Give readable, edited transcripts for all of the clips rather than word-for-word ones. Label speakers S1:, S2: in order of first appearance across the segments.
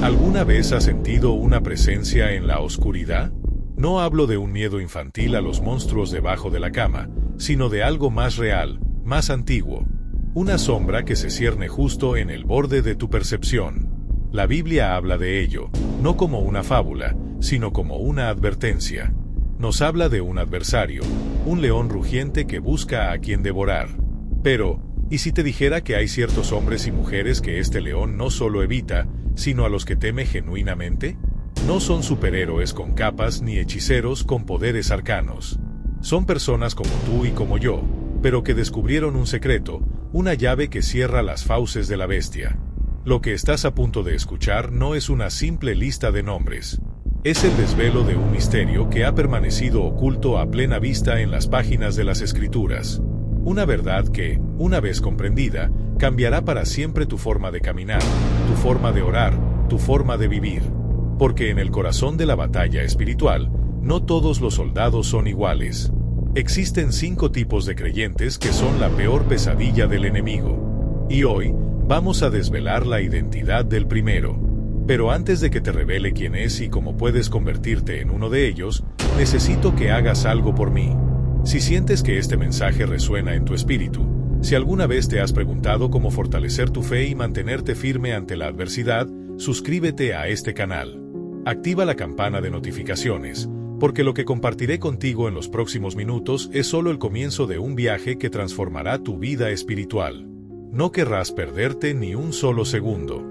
S1: ¿Alguna vez has sentido una presencia en la oscuridad? No hablo de un miedo infantil a los monstruos debajo de la cama, sino de algo más real, más antiguo. Una sombra que se cierne justo en el borde de tu percepción. La Biblia habla de ello, no como una fábula, sino como una advertencia. Nos habla de un adversario, un león rugiente que busca a quien devorar. Pero, ¿y si te dijera que hay ciertos hombres y mujeres que este león no solo evita, sino a los que teme genuinamente? No son superhéroes con capas ni hechiceros con poderes arcanos. Son personas como tú y como yo, pero que descubrieron un secreto, una llave que cierra las fauces de la bestia. Lo que estás a punto de escuchar no es una simple lista de nombres. Es el desvelo de un misterio que ha permanecido oculto a plena vista en las páginas de las Escrituras. Una verdad que, una vez comprendida, cambiará para siempre tu forma de caminar, tu forma de orar, tu forma de vivir. Porque en el corazón de la batalla espiritual, no todos los soldados son iguales. Existen 5 tipos de creyentes que son la peor pesadilla del enemigo. Y hoy, vamos a desvelar la identidad del primero. Pero antes de que te revele quién es y cómo puedes convertirte en uno de ellos, necesito que hagas algo por mí. Si sientes que este mensaje resuena en tu espíritu, si alguna vez te has preguntado cómo fortalecer tu fe y mantenerte firme ante la adversidad, suscríbete a este canal. Activa la campana de notificaciones, porque lo que compartiré contigo en los próximos minutos es solo el comienzo de un viaje que transformará tu vida espiritual. No querrás perderte ni un solo segundo.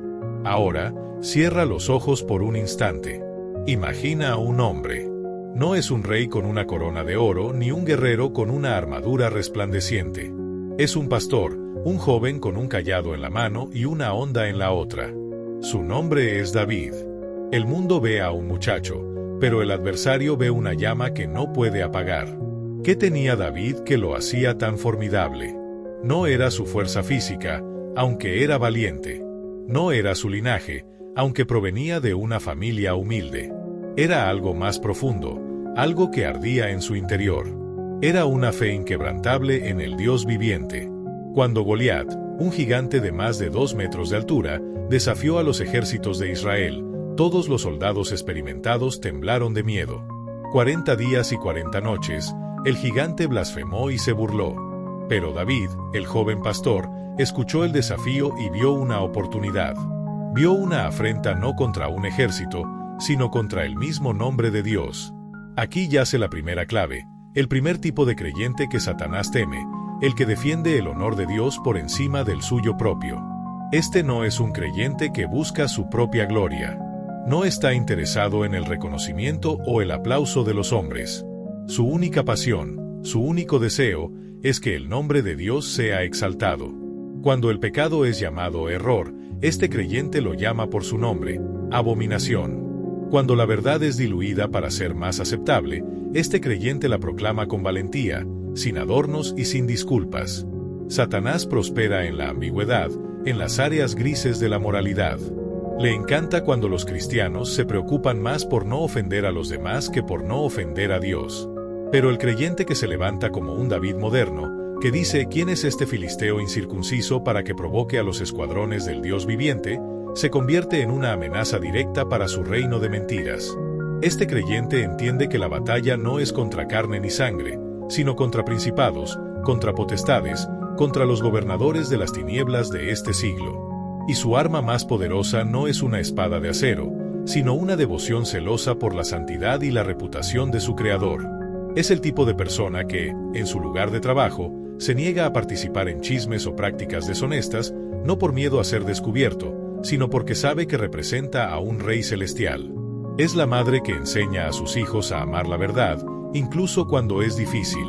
S1: Ahora, cierra los ojos por un instante. Imagina a un hombre. No es un rey con una corona de oro ni un guerrero con una armadura resplandeciente. Es un pastor, un joven con un cayado en la mano y una honda en la otra. Su nombre es David. El mundo ve a un muchacho, pero el adversario ve una llama que no puede apagar. ¿Qué tenía David que lo hacía tan formidable? No era su fuerza física, aunque era valiente. No era su linaje, aunque provenía de una familia humilde. Era algo más profundo, algo que ardía en su interior. Era una fe inquebrantable en el Dios viviente. Cuando Goliat, un gigante de más de 2 metros de altura, desafió a los ejércitos de Israel, todos los soldados experimentados temblaron de miedo. 40 días y 40 noches, el gigante blasfemó y se burló. Pero David, el joven pastor, escuchó el desafío y vio una oportunidad. Vio una afrenta no contra un ejército, sino contra el mismo nombre de Dios. Aquí yace la primera clave, el primer tipo de creyente que Satanás teme, el que defiende el honor de Dios por encima del suyo propio. Este no es un creyente que busca su propia gloria. No está interesado en el reconocimiento o el aplauso de los hombres. Su única pasión, su único deseo, es que el nombre de Dios sea exaltado. Cuando el pecado es llamado error, este creyente lo llama por su nombre, abominación. Cuando la verdad es diluida para ser más aceptable, este creyente la proclama con valentía, sin adornos y sin disculpas. Satanás prospera en la ambigüedad, en las áreas grises de la moralidad. Le encanta cuando los cristianos se preocupan más por no ofender a los demás que por no ofender a Dios. Pero el creyente que se levanta como un David moderno, que dice ¿quién es este filisteo incircunciso para que provoque a los escuadrones del Dios viviente?, se convierte en una amenaza directa para su reino de mentiras. Este creyente entiende que la batalla no es contra carne ni sangre, sino contra principados, contra potestades, contra los gobernadores de las tinieblas de este siglo. Y su arma más poderosa no es una espada de acero, sino una devoción celosa por la santidad y la reputación de su Creador. Es el tipo de persona que, en su lugar de trabajo, se niega a participar en chismes o prácticas deshonestas, no por miedo a ser descubierto, sino porque sabe que representa a un Rey celestial. Es la madre que enseña a sus hijos a amar la verdad, incluso cuando es difícil.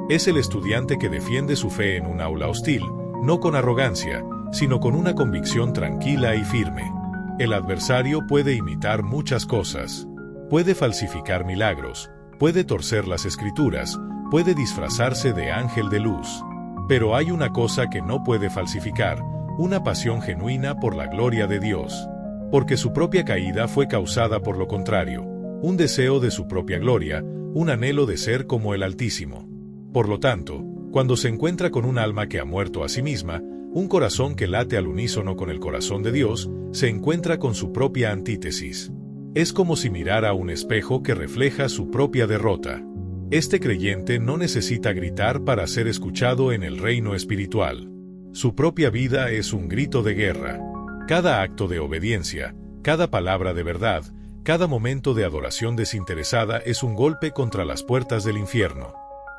S1: Es el estudiante que defiende su fe en un aula hostil, no con arrogancia, sino con una convicción tranquila y firme. El adversario puede imitar muchas cosas. Puede falsificar milagros, puede torcer las escrituras, puede disfrazarse de ángel de luz. Pero hay una cosa que no puede falsificar, una pasión genuina por la gloria de Dios. Porque su propia caída fue causada por lo contrario, un deseo de su propia gloria, un anhelo de ser como el Altísimo. Por lo tanto, cuando se encuentra con un alma que ha muerto a sí misma, Un corazón que late al unísono con el corazón de Dios se encuentra con su propia antítesis. Es como si mirara un espejo que refleja su propia derrota. Este creyente no necesita gritar para ser escuchado en el reino espiritual. Su propia vida es un grito de guerra. Cada acto de obediencia, cada palabra de verdad, cada momento de adoración desinteresada es un golpe contra las puertas del infierno.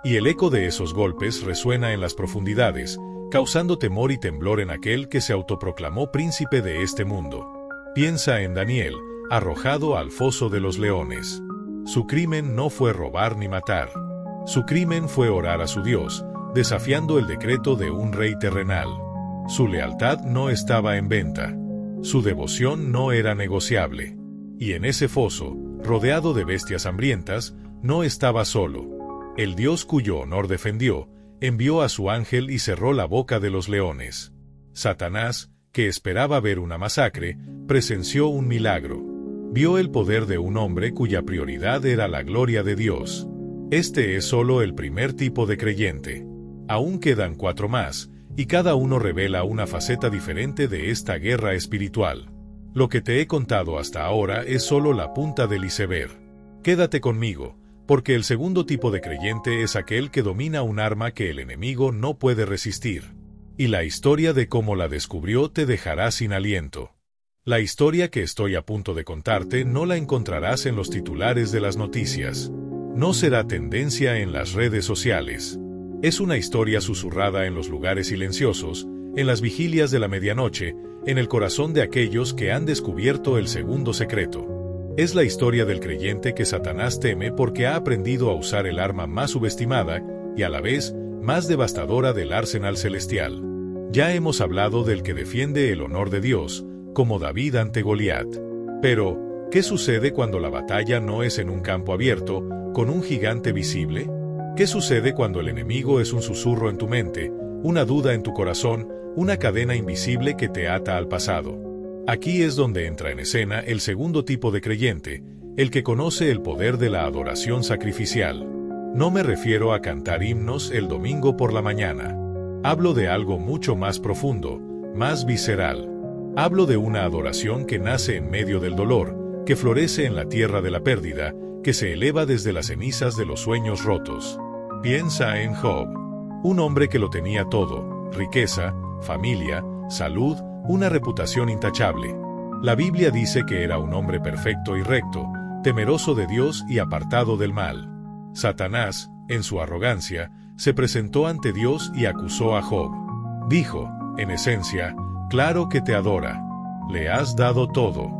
S1: Y el eco de esos golpes resuena en las profundidades, causando temor y temblor en aquel que se autoproclamó príncipe de este mundo. Piensa en Daniel, arrojado al foso de los leones. Su crimen no fue robar ni matar. Su crimen fue orar a su Dios, desafiando el decreto de un rey terrenal. Su lealtad no estaba en venta. Su devoción no era negociable. Y en ese foso, rodeado de bestias hambrientas, no estaba solo. El Dios cuyo honor defendió, envió a su ángel y cerró la boca de los leones. Satanás, que esperaba ver una masacre, presenció un milagro. Vio el poder de un hombre cuya prioridad era la gloria de Dios. Este es solo el primer tipo de creyente. Aún quedan 4 más, y cada uno revela una faceta diferente de esta guerra espiritual. Lo que te he contado hasta ahora es solo la punta del iceberg. Quédate conmigo, porque el segundo tipo de creyente es aquel que domina un arma que el enemigo no puede resistir. Y la historia de cómo la descubrió te dejará sin aliento. La historia que estoy a punto de contarte no la encontrarás en los titulares de las noticias. No será tendencia en las redes sociales. Es una historia susurrada en los lugares silenciosos, en las vigilias de la medianoche, en el corazón de aquellos que han descubierto el segundo secreto. Es la historia del creyente que Satanás teme porque ha aprendido a usar el arma más subestimada y a la vez más devastadora del arsenal celestial. Ya hemos hablado del que defiende el honor de Dios, como David ante Goliat. Pero, ¿qué sucede cuando la batalla no es en un campo abierto, con un gigante visible? ¿Qué sucede cuando el enemigo es un susurro en tu mente, una duda en tu corazón, una cadena invisible que te ata al pasado? Aquí es donde entra en escena el segundo tipo de creyente, el que conoce el poder de la adoración sacrificial. No me refiero a cantar himnos el domingo por la mañana. Hablo de algo mucho más profundo, más visceral. Hablo de una adoración que nace en medio del dolor, que florece en la tierra de la pérdida, que se eleva desde las cenizas de los sueños rotos. Piensa en Job, un hombre que lo tenía todo: riqueza, familia, salud, una reputación intachable. La Biblia dice que era un hombre perfecto y recto, temeroso de Dios y apartado del mal. Satanás, en su arrogancia, se presentó ante Dios y acusó a Job. Dijo, en esencia, claro que te adora. Le has dado todo.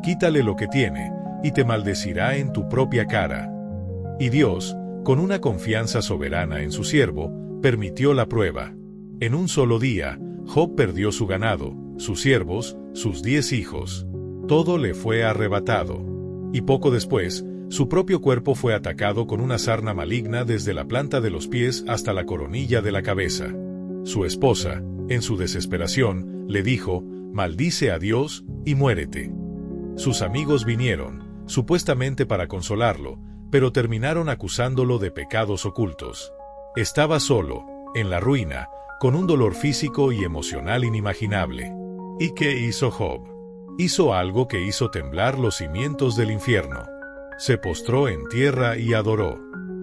S1: Quítale lo que tiene, y te maldecirá en tu propia cara. Y Dios, con una confianza soberana en su siervo, permitió la prueba. En un solo día, Job perdió su ganado, sus siervos, sus 10 hijos. Todo le fue arrebatado. Y poco después, su propio cuerpo fue atacado con una sarna maligna desde la planta de los pies hasta la coronilla de la cabeza. Su esposa, en su desesperación, le dijo, «Maldice a Dios y muérete». Sus amigos vinieron, supuestamente para consolarlo, pero terminaron acusándolo de pecados ocultos. Estaba solo, en la ruina, con un dolor físico y emocional inimaginable. ¿Y qué hizo Job? Hizo algo que hizo temblar los cimientos del infierno. Se postró en tierra y adoró.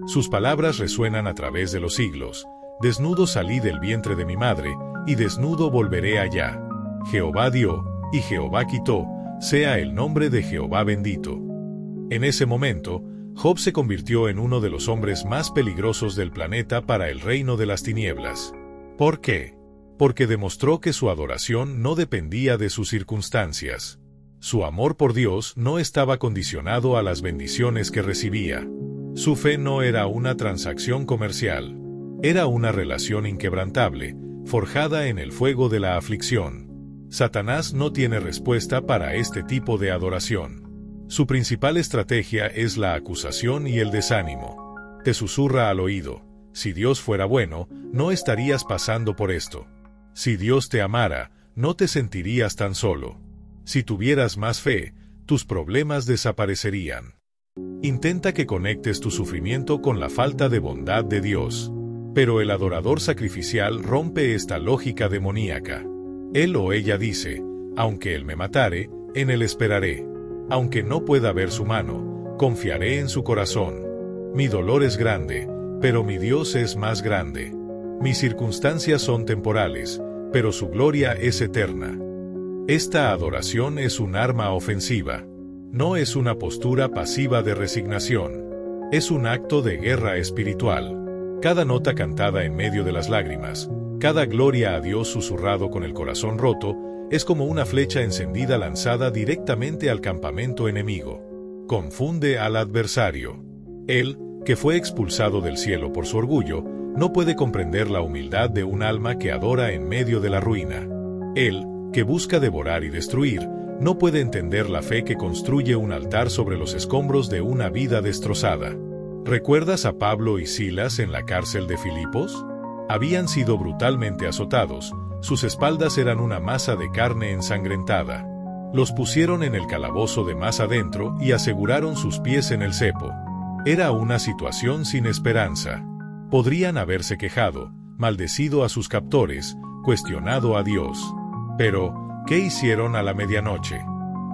S1: Sus palabras resuenan a través de los siglos. Desnudo salí del vientre de mi madre, y desnudo volveré allá. Jehová dio, y Jehová quitó, sea el nombre de Jehová bendito. En ese momento, Job se convirtió en uno de los hombres más peligrosos del planeta para el reino de las tinieblas. ¿Por qué? Porque demostró que su adoración no dependía de sus circunstancias. Su amor por Dios no estaba condicionado a las bendiciones que recibía. Su fe no era una transacción comercial. Era una relación inquebrantable, forjada en el fuego de la aflicción. Satanás no tiene respuesta para este tipo de adoración. Su principal estrategia es la acusación y el desánimo. Te susurra al oído: si Dios fuera bueno, no estarías pasando por esto. Si Dios te amara, no te sentirías tan solo. Si tuvieras más fe, tus problemas desaparecerían. Intenta que conectes tu sufrimiento con la falta de bondad de Dios. Pero el adorador sacrificial rompe esta lógica demoníaca. Él o ella dice, aunque él me matare, en él esperaré. Aunque no pueda ver su mano, confiaré en su corazón. Mi dolor es grande, pero mi Dios es más grande. Mis circunstancias son temporales, pero su gloria es eterna. Esta adoración es un arma ofensiva. No es una postura pasiva de resignación. Es un acto de guerra espiritual. Cada nota cantada en medio de las lágrimas, cada gloria a Dios susurrado con el corazón roto, es como una flecha encendida lanzada directamente al campamento enemigo. Confunde al adversario. Él, que fue expulsado del cielo por su orgullo, no puede comprender la humildad de un alma que adora en medio de la ruina. Él, que busca devorar y destruir, no puede entender la fe que construye un altar sobre los escombros de una vida destrozada. ¿Recuerdas a Pablo y Silas en la cárcel de Filipos? Habían sido brutalmente azotados, sus espaldas eran una masa de carne ensangrentada. Los pusieron en el calabozo de más adentro y aseguraron sus pies en el cepo. Era una situación sin esperanza. Podrían haberse quejado, maldecido a sus captores, cuestionado a Dios. Pero, ¿qué hicieron a la medianoche?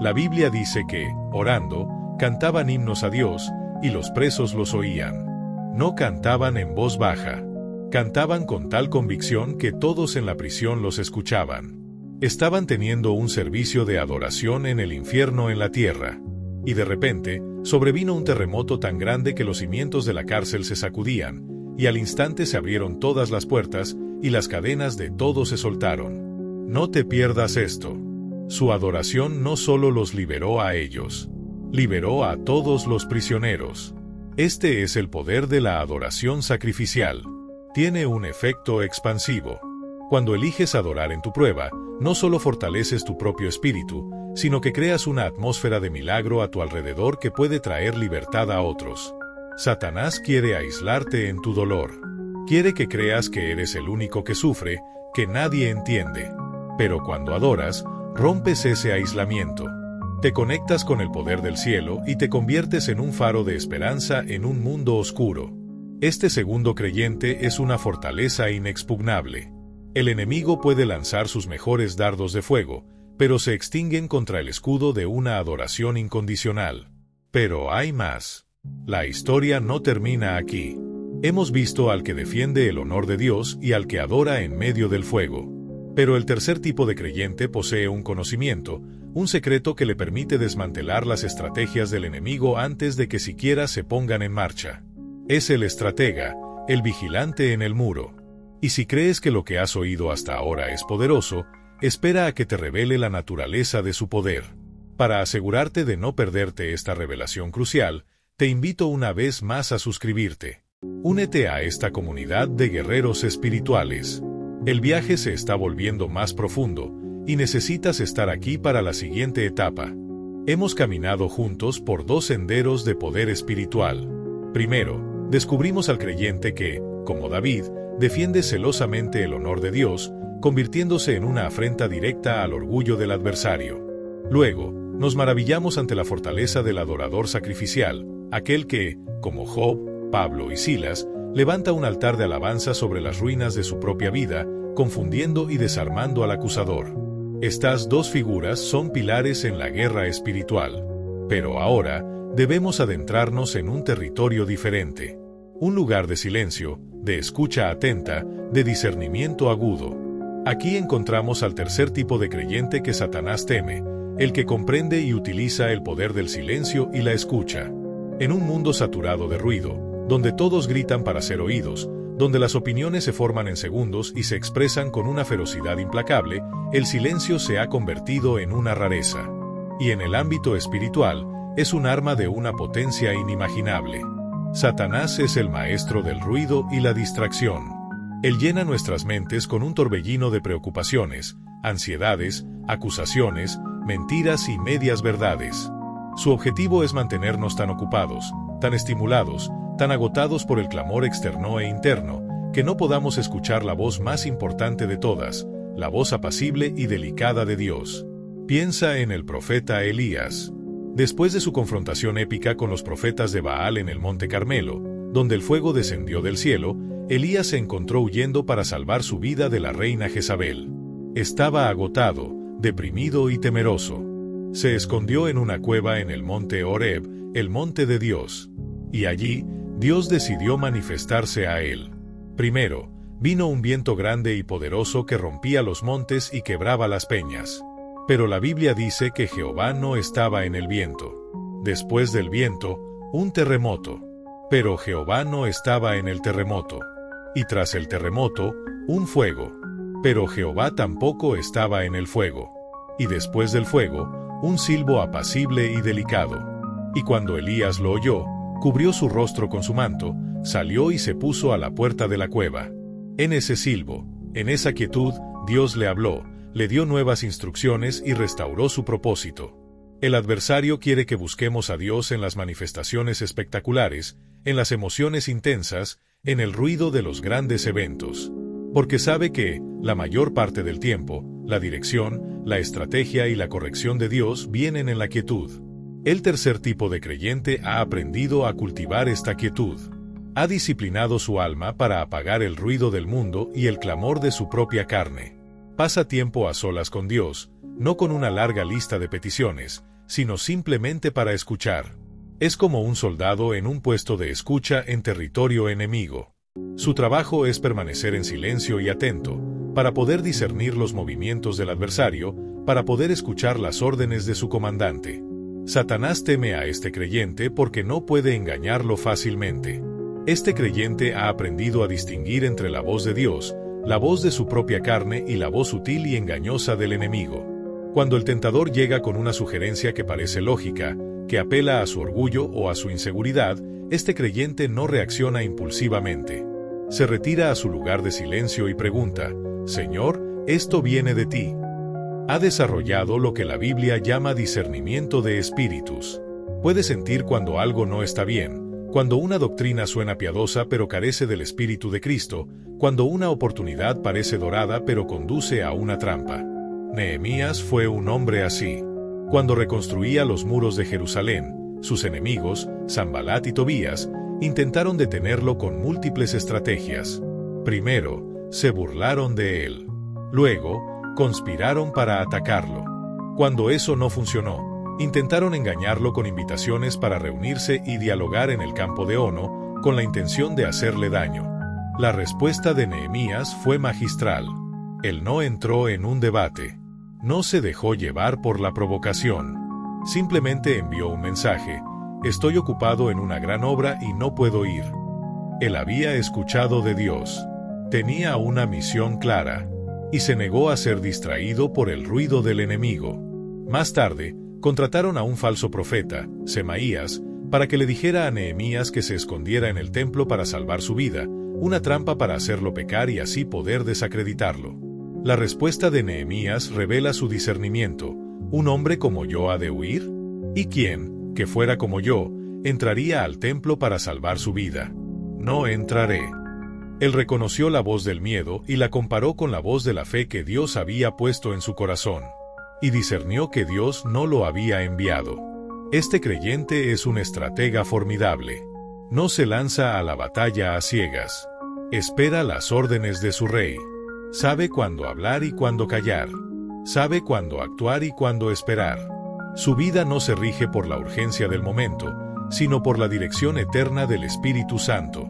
S1: La Biblia dice que, orando, cantaban himnos a Dios, y los presos los oían. No cantaban en voz baja. Cantaban con tal convicción que todos en la prisión los escuchaban. Estaban teniendo un servicio de adoración en el infierno en la tierra. Y de repente, sobrevino un terremoto tan grande que los cimientos de la cárcel se sacudían, y al instante se abrieron todas las puertas, y las cadenas de todos se soltaron. No te pierdas esto. Su adoración no solo los liberó a ellos, liberó a todos los prisioneros. Este es el poder de la adoración sacrificial. Tiene un efecto expansivo. Cuando eliges adorar en tu prueba, no solo fortaleces tu propio espíritu, sino que creas una atmósfera de milagro a tu alrededor que puede traer libertad a otros. Satanás quiere aislarte en tu dolor. Quiere que creas que eres el único que sufre, que nadie entiende. Pero cuando adoras, rompes ese aislamiento. Te conectas con el poder del cielo y te conviertes en un faro de esperanza en un mundo oscuro. Este segundo creyente es una fortaleza inexpugnable. El enemigo puede lanzar sus mejores dardos de fuego, pero se extinguen contra el escudo de una adoración incondicional. Pero hay más. La historia no termina aquí. Hemos visto al que defiende el honor de Dios y al que adora en medio del fuego. Pero el tercer tipo de creyente posee un conocimiento, un secreto que le permite desmantelar las estrategias del enemigo antes de que siquiera se pongan en marcha. Es el estratega, el vigilante en el muro. Y si crees que lo que has oído hasta ahora es poderoso, espera a que te revele la naturaleza de su poder. Para asegurarte de no perderte esta revelación crucial, te invito una vez más a suscribirte. Únete a esta comunidad de guerreros espirituales. El viaje se está volviendo más profundo, y necesitas estar aquí para la siguiente etapa. Hemos caminado juntos por dos senderos de poder espiritual. Primero, descubrimos al creyente que, como David, defiende celosamente el honor de Dios, convirtiéndose en una afrenta directa al orgullo del adversario. Luego, nos maravillamos ante la fortaleza del adorador sacrificial, aquel que, como Job, Pablo y Silas, levanta un altar de alabanza sobre las ruinas de su propia vida, confundiendo y desarmando al acusador. Estas dos figuras son pilares en la guerra espiritual. Pero ahora, debemos adentrarnos en un territorio diferente. Un lugar de silencio, de escucha atenta, de discernimiento agudo. Aquí encontramos al tercer tipo de creyente que Satanás teme, el que comprende y utiliza el poder del silencio y la escucha. En un mundo saturado de ruido, donde todos gritan para ser oídos, donde las opiniones se forman en segundos y se expresan con una ferocidad implacable, el silencio se ha convertido en una rareza. Y en el ámbito espiritual, es un arma de una potencia inimaginable. Satanás es el maestro del ruido y la distracción. Él llena nuestras mentes con un torbellino de preocupaciones, ansiedades, acusaciones, mentiras y medias verdades. Su objetivo es mantenernos tan ocupados, tan estimulados, tan agotados por el clamor externo e interno, que no podamos escuchar la voz más importante de todas, la voz apacible y delicada de Dios. Piensa en el profeta Elías. Después de su confrontación épica con los profetas de Baal en el Monte Carmelo, donde el fuego descendió del cielo, Elías se encontró huyendo para salvar su vida de la reina Jezabel. Estaba agotado, deprimido y temeroso. Se escondió en una cueva en el monte Horeb, el monte de Dios. Y allí, Dios decidió manifestarse a él. Primero, vino un viento grande y poderoso que rompía los montes y quebraba las peñas. Pero la Biblia dice que Jehová no estaba en el viento. Después del viento, un terremoto. Pero Jehová no estaba en el terremoto. Y tras el terremoto, un fuego. Pero Jehová tampoco estaba en el fuego. Y después del fuego, un silbo apacible y delicado. Y cuando Elías lo oyó, cubrió su rostro con su manto, salió y se puso a la puerta de la cueva. En ese silbo, en esa quietud, Dios le habló, le dio nuevas instrucciones y restauró su propósito. El adversario quiere que busquemos a Dios en las manifestaciones espectaculares, en las emociones intensas, en el ruido de los grandes eventos. Porque sabe que, la mayor parte del tiempo, la dirección, la estrategia y la corrección de Dios vienen en la quietud. El tercer tipo de creyente ha aprendido a cultivar esta quietud. Ha disciplinado su alma para apagar el ruido del mundo y el clamor de su propia carne. Pasa tiempo a solas con Dios, no con una larga lista de peticiones, sino simplemente para escuchar. Es como un soldado en un puesto de escucha en territorio enemigo. Su trabajo es permanecer en silencio y atento, para poder discernir los movimientos del adversario, para poder escuchar las órdenes de su comandante. Satanás teme a este creyente porque no puede engañarlo fácilmente. Este creyente ha aprendido a distinguir entre la voz de Dios, la voz de su propia carne y la voz sutil y engañosa del enemigo. Cuando el tentador llega con una sugerencia que parece lógica, que apela a su orgullo o a su inseguridad, este creyente no reacciona impulsivamente. Se retira a su lugar de silencio y pregunta, «Señor, ¿esto viene de ti?» Ha desarrollado lo que la Biblia llama discernimiento de espíritus. Puede sentir cuando algo no está bien, cuando una doctrina suena piadosa pero carece del Espíritu de Cristo, cuando una oportunidad parece dorada pero conduce a una trampa. Nehemías fue un hombre así. Cuando reconstruía los muros de Jerusalén, sus enemigos, Sanbalat y Tobías, intentaron detenerlo con múltiples estrategias. Primero, se burlaron de él. Luego, conspiraron para atacarlo. Cuando eso no funcionó, intentaron engañarlo con invitaciones para reunirse y dialogar en el campo de Ono, con la intención de hacerle daño. La respuesta de Nehemías fue magistral. Él no entró en un debate. No se dejó llevar por la provocación. Simplemente envió un mensaje: «Estoy ocupado en una gran obra y no puedo ir». Él había escuchado de Dios. Tenía una misión clara. Y se negó a ser distraído por el ruido del enemigo. Más tarde, contrataron a un falso profeta, Semaías, para que le dijera a Nehemías que se escondiera en el templo para salvar su vida, una trampa para hacerlo pecar y así poder desacreditarlo. La respuesta de Nehemías revela su discernimiento. ¿Un hombre como yo ha de huir? ¿Y quién, que fuera como yo, entraría al templo para salvar su vida? No entraré. Él reconoció la voz del miedo y la comparó con la voz de la fe que Dios había puesto en su corazón. Y discernió que Dios no lo había enviado. Este creyente es un estratega formidable. No se lanza a la batalla a ciegas. Espera las órdenes de su rey. Sabe cuándo hablar y cuándo callar. Sabe cuándo actuar y cuándo esperar. Su vida no se rige por la urgencia del momento, sino por la dirección eterna del Espíritu Santo.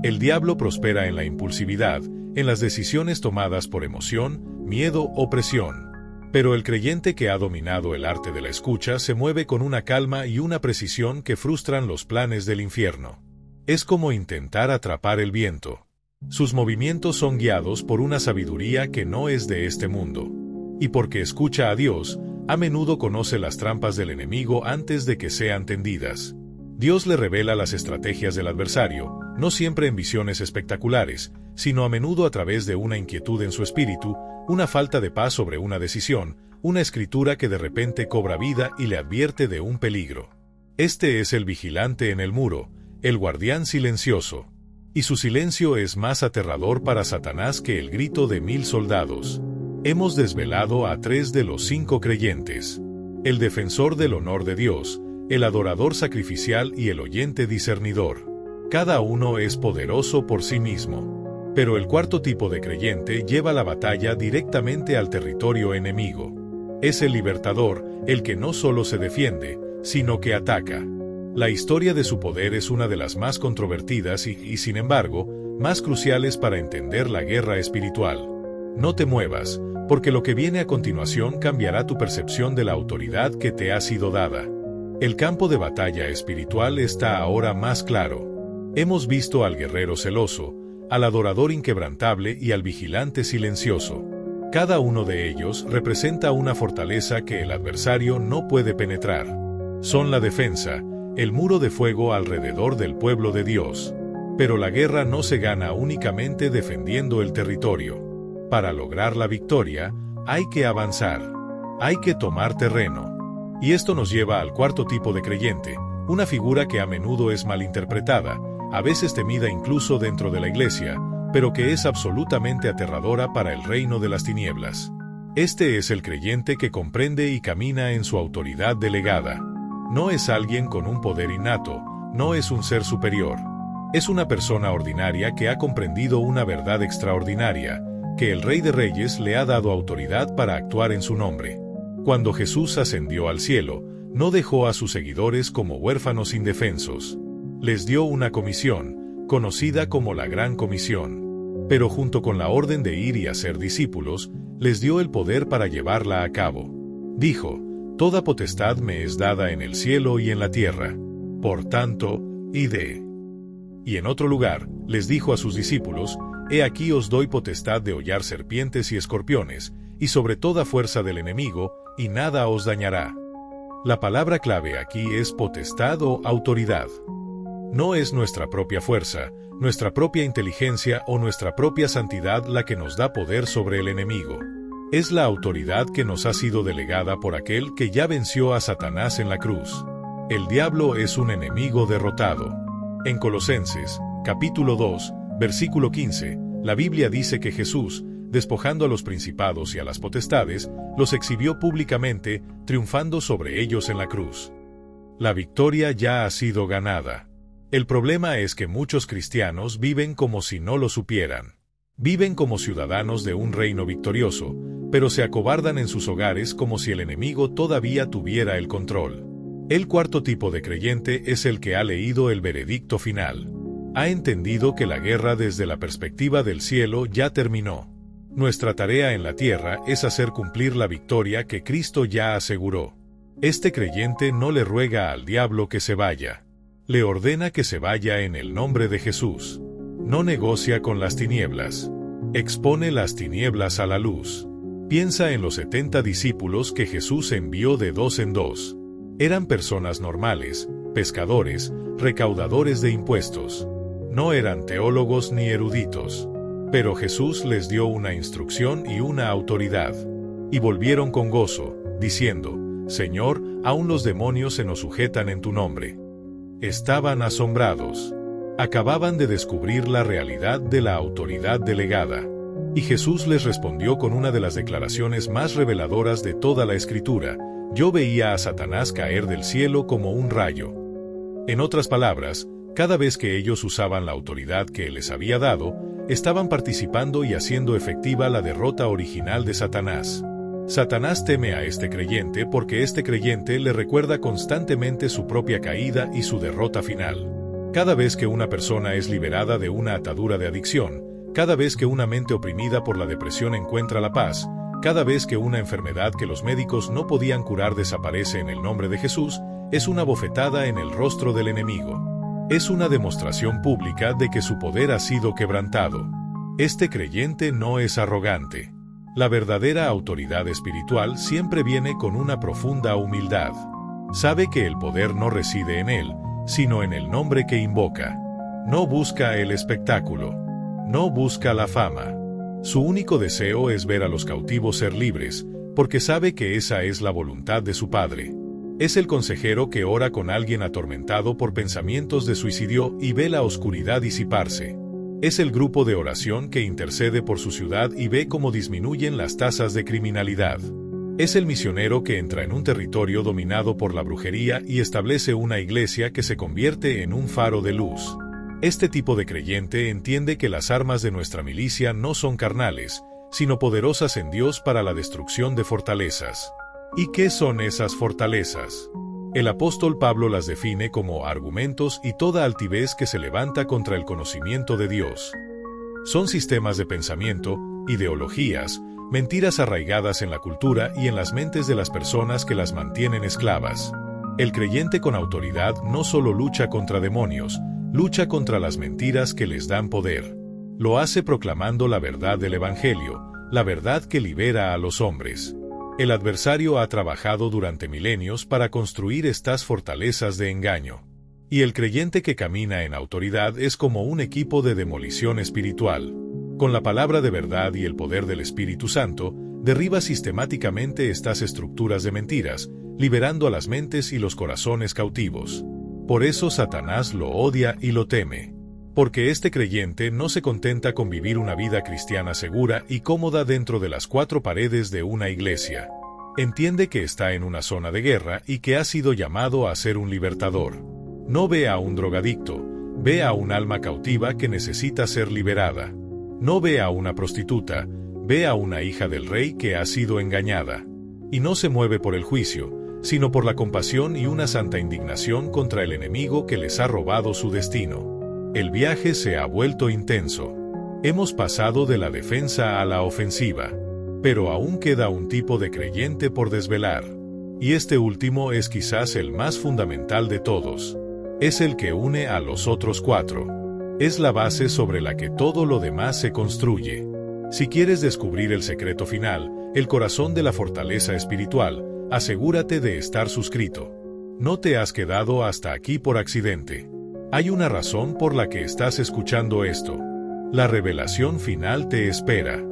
S1: El diablo prospera en la impulsividad, en las decisiones tomadas por emoción, miedo o presión. Pero el creyente que ha dominado el arte de la escucha se mueve con una calma y una precisión que frustran los planes del infierno. Es como intentar atrapar el viento. Sus movimientos son guiados por una sabiduría que no es de este mundo. Y porque escucha a Dios, a menudo conoce las trampas del enemigo antes de que sean tendidas. Dios le revela las estrategias del adversario, no siempre en visiones espectaculares, sino a menudo a través de una inquietud en su espíritu, una falta de paz sobre una decisión, una escritura que de repente cobra vida y le advierte de un peligro. Este es el vigilante en el muro, el guardián silencioso. Y su silencio es más aterrador para Satanás que el grito de 1000 soldados. Hemos desvelado a 3 de los 5 creyentes: el defensor del honor de Dios, el adorador sacrificial y el oyente discernidor. Cada uno es poderoso por sí mismo. Pero el cuarto tipo de creyente lleva la batalla directamente al territorio enemigo. Es el libertador, el que no solo se defiende, sino que ataca. La historia de su poder es una de las más controvertidas y, sin embargo, más cruciales para entender la guerra espiritual. No te muevas, porque lo que viene a continuación cambiará tu percepción de la autoridad que te ha sido dada. El campo de batalla espiritual está ahora más claro. Hemos visto al guerrero celoso, al adorador inquebrantable y al vigilante silencioso. Cada uno de ellos representa una fortaleza que el adversario no puede penetrar. Son la defensa, el muro de fuego alrededor del pueblo de Dios. Pero la guerra no se gana únicamente defendiendo el territorio. Para lograr la victoria, hay que avanzar. Hay que tomar terreno. Y esto nos lleva al cuarto tipo de creyente, una figura que a menudo es malinterpretada, a veces temida incluso dentro de la iglesia, pero que es absolutamente aterradora para el reino de las tinieblas. Este es el creyente que comprende y camina en su autoridad delegada. No es alguien con un poder innato, no es un ser superior. Es una persona ordinaria que ha comprendido una verdad extraordinaria, que el Rey de Reyes le ha dado autoridad para actuar en su nombre. Cuando Jesús ascendió al cielo, no dejó a sus seguidores como huérfanos indefensos. Les dio una comisión, conocida como la Gran Comisión. Pero junto con la orden de ir y hacer discípulos, les dio el poder para llevarla a cabo. Dijo: «Toda potestad me es dada en el cielo y en la tierra. Por tanto, id». Y en otro lugar, les dijo a sus discípulos: «He aquí os doy potestad de hollar serpientes y escorpiones, y sobre toda fuerza del enemigo, y nada os dañará». La palabra clave aquí es potestad o autoridad. No es nuestra propia fuerza, nuestra propia inteligencia o nuestra propia santidad la que nos da poder sobre el enemigo. Es la autoridad que nos ha sido delegada por aquel que ya venció a Satanás en la cruz. El diablo es un enemigo derrotado. En Colosenses, capítulo 2, versículo 15, la Biblia dice que Jesús, despojando a los principados y a las potestades, los exhibió públicamente, triunfando sobre ellos en la cruz. La victoria ya ha sido ganada. El problema es que muchos cristianos viven como si no lo supieran. Viven como ciudadanos de un reino victorioso, pero se acobardan en sus hogares como si el enemigo todavía tuviera el control. El cuarto tipo de creyente es el que ha leído el veredicto final. Ha entendido que la guerra desde la perspectiva del cielo ya terminó. Nuestra tarea en la tierra es hacer cumplir la victoria que Cristo ya aseguró. Este creyente no le ruega al diablo que se vaya. Le ordena que se vaya en el nombre de Jesús. No negocia con las tinieblas. Expone las tinieblas a la luz. Piensa en los 70 discípulos que Jesús envió de 2 en 2. Eran personas normales, pescadores, recaudadores de impuestos. No eran teólogos ni eruditos. Pero Jesús les dio una instrucción y una autoridad. Y volvieron con gozo, diciendo: «Señor, aún los demonios se nos sujetan en tu nombre». Estaban asombrados. Acababan de descubrir la realidad de la autoridad delegada. Y Jesús les respondió con una de las declaraciones más reveladoras de toda la Escritura: «Yo veía a Satanás caer del cielo como un rayo». En otras palabras, cada vez que ellos usaban la autoridad que Él les había dado, estaban participando y haciendo efectiva la derrota original de Satanás. Satanás teme a este creyente porque este creyente le recuerda constantemente su propia caída y su derrota final. Cada vez que una persona es liberada de una atadura de adicción, cada vez que una mente oprimida por la depresión encuentra la paz, cada vez que una enfermedad que los médicos no podían curar desaparece en el nombre de Jesús, es una bofetada en el rostro del enemigo. Es una demostración pública de que su poder ha sido quebrantado. Este creyente no es arrogante. La verdadera autoridad espiritual siempre viene con una profunda humildad. Sabe que el poder no reside en él, sino en el nombre que invoca. No busca el espectáculo. No busca la fama. Su único deseo es ver a los cautivos ser libres, porque sabe que esa es la voluntad de su Padre. Es el consejero que ora con alguien atormentado por pensamientos de suicidio y ve la oscuridad disiparse. Es el grupo de oración que intercede por su ciudad y ve cómo disminuyen las tasas de criminalidad. Es el misionero que entra en un territorio dominado por la brujería y establece una iglesia que se convierte en un faro de luz. Este tipo de creyente entiende que las armas de nuestra milicia no son carnales, sino poderosas en Dios para la destrucción de fortalezas. ¿Y qué son esas fortalezas? El apóstol Pablo las define como argumentos y toda altivez que se levanta contra el conocimiento de Dios. Son sistemas de pensamiento, ideologías, mentiras arraigadas en la cultura y en las mentes de las personas que las mantienen esclavas. El creyente con autoridad no solo lucha contra demonios, lucha contra las mentiras que les dan poder. Lo hace proclamando la verdad del Evangelio, la verdad que libera a los hombres. El adversario ha trabajado durante milenios para construir estas fortalezas de engaño. Y el creyente que camina en autoridad es como un equipo de demolición espiritual. Con la palabra de verdad y el poder del Espíritu Santo, derriba sistemáticamente estas estructuras de mentiras, liberando a las mentes y los corazones cautivos. Por eso Satanás lo odia y lo teme. Porque este creyente no se contenta con vivir una vida cristiana segura y cómoda dentro de las cuatro paredes de una iglesia. Entiende que está en una zona de guerra y que ha sido llamado a ser un libertador. No ve a un drogadicto, ve a un alma cautiva que necesita ser liberada. No ve a una prostituta, ve a una hija del rey que ha sido engañada. Y no se mueve por el juicio, sino por la compasión y una santa indignación contra el enemigo que les ha robado su destino. El viaje se ha vuelto intenso. Hemos pasado de la defensa a la ofensiva. Pero aún queda un tipo de creyente por desvelar. Y este último es quizás el más fundamental de todos. Es el que une a los otros cuatro. Es la base sobre la que todo lo demás se construye. Si quieres descubrir el secreto final, el corazón de la fortaleza espiritual, asegúrate de estar suscrito. No te has quedado hasta aquí por accidente. Hay una razón por la que estás escuchando esto. La revelación final te espera.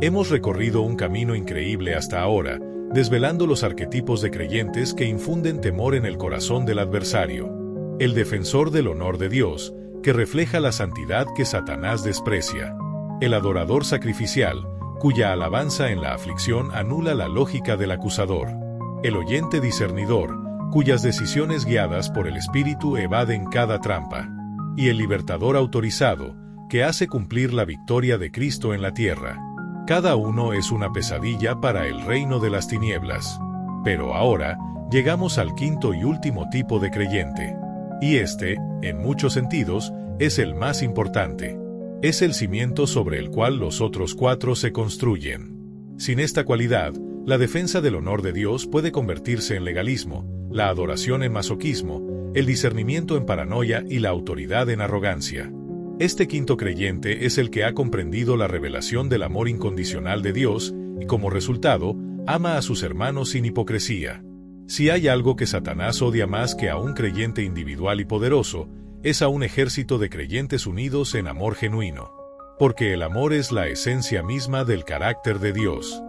S1: Hemos recorrido un camino increíble hasta ahora, desvelando los arquetipos de creyentes que infunden temor en el corazón del adversario. El defensor del honor de Dios, que refleja la santidad que Satanás desprecia. El adorador sacrificial, cuya alabanza en la aflicción anula la lógica del acusador. El oyente discernidor, cuyas decisiones guiadas por el Espíritu evaden cada trampa. Y el libertador autorizado, que hace cumplir la victoria de Cristo en la tierra. Cada uno es una pesadilla para el reino de las tinieblas. Pero ahora, llegamos al quinto y último tipo de creyente. Y este, en muchos sentidos, es el más importante. Es el cimiento sobre el cual los otros cuatro se construyen. Sin esta cualidad, la defensa del honor de Dios puede convertirse en legalismo, la adoración en masoquismo, el discernimiento en paranoia y la autoridad en arrogancia. Este quinto creyente es el que ha comprendido la revelación del amor incondicional de Dios y, como resultado, ama a sus hermanos sin hipocresía. Si hay algo que Satanás odia más que a un creyente individual y poderoso, es a un ejército de creyentes unidos en amor genuino. Porque el amor es la esencia misma del carácter de Dios.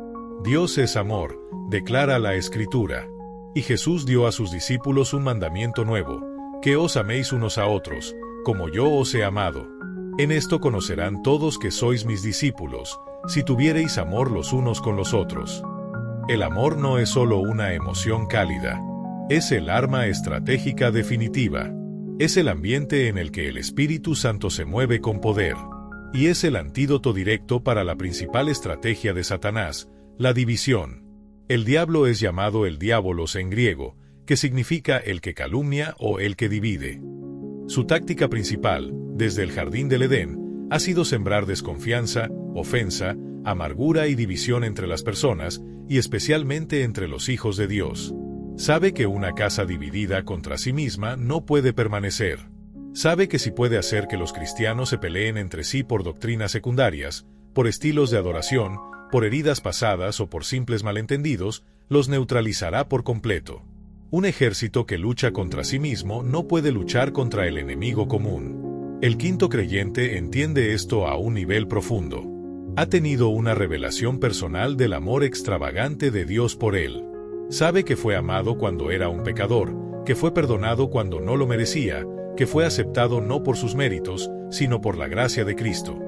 S1: Dios es amor, declara la Escritura. Y Jesús dio a sus discípulos un mandamiento nuevo, que os améis unos a otros, como yo os he amado. En esto conocerán todos que sois mis discípulos, si tuviereis amor los unos con los otros. El amor no es solo una emoción cálida, es el arma estratégica definitiva. Es el ambiente en el que el Espíritu Santo se mueve con poder. Y es el antídoto directo para la principal estrategia de Satanás, la división. El diablo es llamado el diabolos en griego, que significa el que calumnia o el que divide. Su táctica principal, desde el jardín del Edén, ha sido sembrar desconfianza, ofensa, amargura y división entre las personas, y especialmente entre los hijos de Dios. Sabe que una casa dividida contra sí misma no puede permanecer. Sabe que si puede hacer que los cristianos se peleen entre sí por doctrinas secundarias, por estilos de adoración, por heridas pasadas o por simples malentendidos, los neutralizará por completo. Un ejército que lucha contra sí mismo no puede luchar contra el enemigo común. El quinto creyente entiende esto a un nivel profundo. Ha tenido una revelación personal del amor extravagante de Dios por él. Sabe que fue amado cuando era un pecador, que fue perdonado cuando no lo merecía, que fue aceptado no por sus méritos, sino por la gracia de Cristo.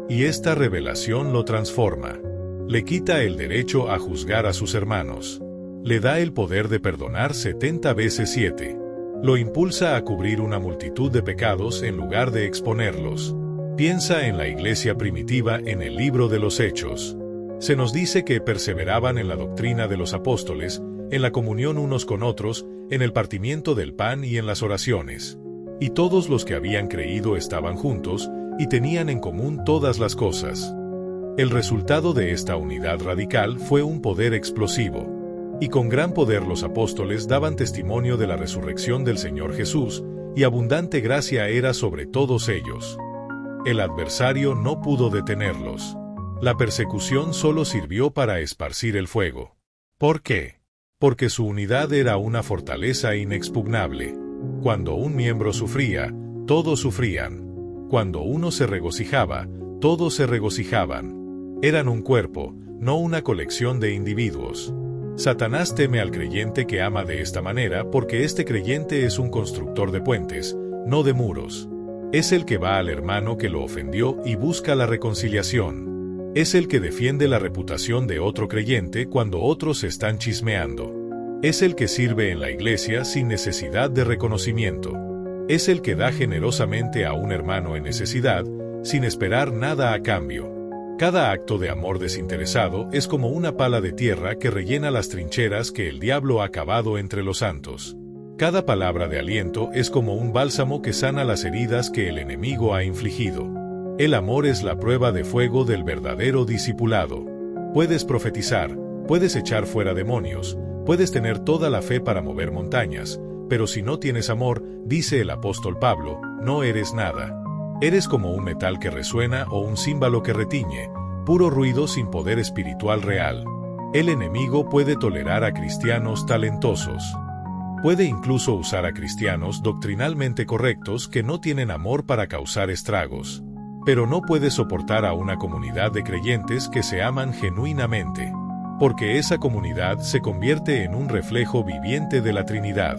S1: Y esta revelación lo transforma. Le quita el derecho a juzgar a sus hermanos. Le da el poder de perdonar 70 veces 7. Lo impulsa a cubrir una multitud de pecados en lugar de exponerlos. Piensa en la iglesia primitiva en el libro de los Hechos. Se nos dice que perseveraban en la doctrina de los apóstoles, en la comunión unos con otros, en el partimiento del pan y en las oraciones. Y todos los que habían creído estaban juntos, y tenían en común todas las cosas. El resultado de esta unidad radical fue un poder explosivo. Y con gran poder los apóstoles daban testimonio de la resurrección del Señor Jesús, y abundante gracia era sobre todos ellos. El adversario no pudo detenerlos. La persecución solo sirvió para esparcir el fuego. ¿Por qué? Porque su unidad era una fortaleza inexpugnable. Cuando un miembro sufría, todos sufrían. Cuando uno se regocijaba, todos se regocijaban. Eran un cuerpo, no una colección de individuos. Satanás teme al creyente que ama de esta manera porque este creyente es un constructor de puentes, no de muros. Es el que va al hermano que lo ofendió y busca la reconciliación. Es el que defiende la reputación de otro creyente cuando otros están chismeando. Es el que sirve en la iglesia sin necesidad de reconocimiento. Es el que da generosamente a un hermano en necesidad, sin esperar nada a cambio. Cada acto de amor desinteresado es como una pala de tierra que rellena las trincheras que el diablo ha cavado entre los santos. Cada palabra de aliento es como un bálsamo que sana las heridas que el enemigo ha infligido. El amor es la prueba de fuego del verdadero discipulado. Puedes profetizar, puedes echar fuera demonios, puedes tener toda la fe para mover montañas, pero si no tienes amor, dice el apóstol Pablo, no eres nada. Eres como un metal que resuena o un címbalo que retiñe, puro ruido sin poder espiritual real. El enemigo puede tolerar a cristianos talentosos. Puede incluso usar a cristianos doctrinalmente correctos que no tienen amor para causar estragos. Pero no puede soportar a una comunidad de creyentes que se aman genuinamente, porque esa comunidad se convierte en un reflejo viviente de la Trinidad.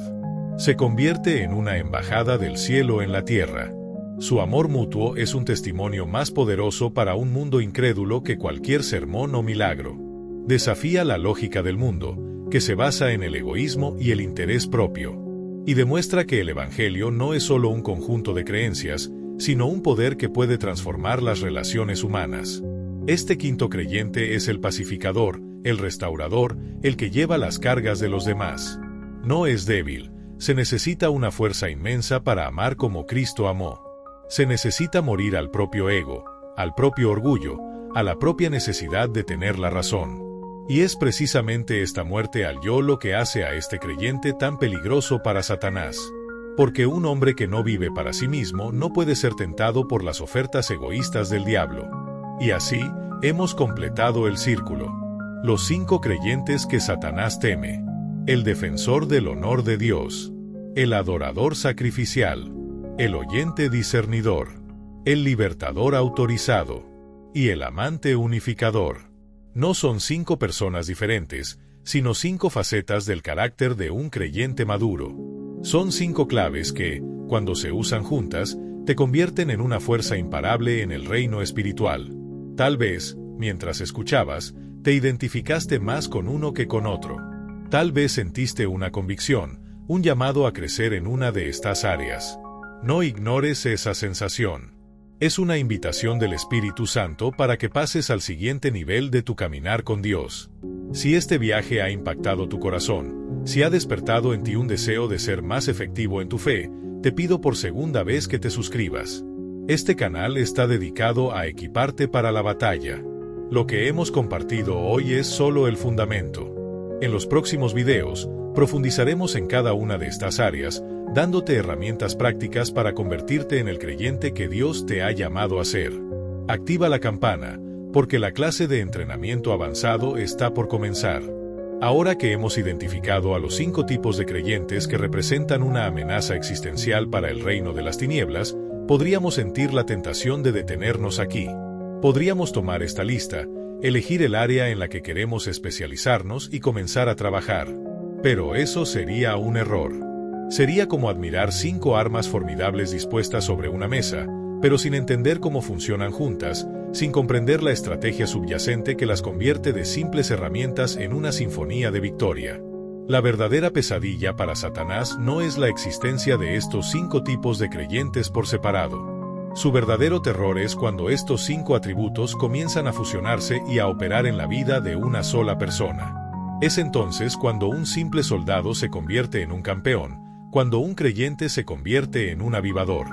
S1: Se convierte en una embajada del cielo en la tierra. Su amor mutuo es un testimonio más poderoso para un mundo incrédulo que cualquier sermón o milagro. Desafía la lógica del mundo, que se basa en el egoísmo y el interés propio, y demuestra que el Evangelio no es solo un conjunto de creencias, sino un poder que puede transformar las relaciones humanas. Este quinto creyente es el pacificador, el restaurador, el que lleva las cargas de los demás. No es débil, se necesita una fuerza inmensa para amar como Cristo amó. Se necesita morir al propio ego, al propio orgullo, a la propia necesidad de tener la razón. Y es precisamente esta muerte al yo lo que hace a este creyente tan peligroso para Satanás. Porque un hombre que no vive para sí mismo no puede ser tentado por las ofertas egoístas del diablo. Y así, hemos completado el círculo. Los 5 creyentes que Satanás teme. El defensor del honor de Dios. El adorador sacrificial. El oyente discernidor. El libertador autorizado. Y el amante unificador. No son 5 personas diferentes, sino 5 facetas del carácter de un creyente maduro. Son 5 claves que, cuando se usan juntas, te convierten en una fuerza imparable en el reino espiritual. Tal vez, mientras escuchabas, te identificaste más con uno que con otro. Tal vez sentiste una convicción, un llamado a crecer en una de estas áreas. No ignores esa sensación. Es una invitación del Espíritu Santo para que pases al siguiente nivel de tu caminar con Dios. Si este viaje ha impactado tu corazón, si ha despertado en ti un deseo de ser más efectivo en tu fe, te pido por segunda vez que te suscribas. Este canal está dedicado a equiparte para la batalla. Lo que hemos compartido hoy es solo el fundamento. En los próximos videos, profundizaremos en cada una de estas áreas, dándote herramientas prácticas para convertirte en el creyente que Dios te ha llamado a ser. Activa la campana, porque la clase de entrenamiento avanzado está por comenzar. Ahora que hemos identificado a los 5 tipos de creyentes que representan una amenaza existencial para el reino de las tinieblas, podríamos sentir la tentación de detenernos aquí. Podríamos tomar esta lista, elegir el área en la que queremos especializarnos y comenzar a trabajar. Pero eso sería un error. Sería como admirar 5 armas formidables dispuestas sobre una mesa, pero sin entender cómo funcionan juntas, sin comprender la estrategia subyacente que las convierte de simples herramientas en una sinfonía de victoria. La verdadera pesadilla para Satanás no es la existencia de estos 5 tipos de creyentes por separado. Su verdadero terror es cuando estos 5 atributos comienzan a fusionarse y a operar en la vida de una sola persona. Es entonces cuando un simple soldado se convierte en un campeón, cuando un creyente se convierte en un avivador.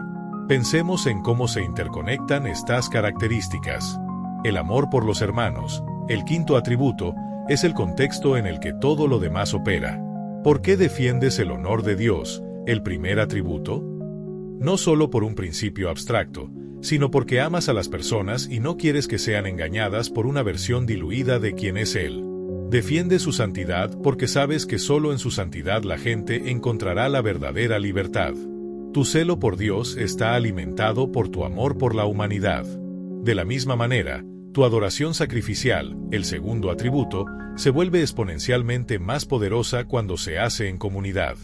S1: Pensemos en cómo se interconectan estas características. El amor por los hermanos, el 5º atributo, es el contexto en el que todo lo demás opera. ¿Por qué defiendes el honor de Dios, el 1er atributo? No solo por un principio abstracto, sino porque amas a las personas y no quieres que sean engañadas por una versión diluida de quién es Él. Defiende su santidad porque sabes que solo en su santidad la gente encontrará la verdadera libertad. Tu celo por Dios está alimentado por tu amor por la humanidad. De la misma manera, tu adoración sacrificial, el 2º atributo, se vuelve exponencialmente más poderosa cuando se hace en comunidad.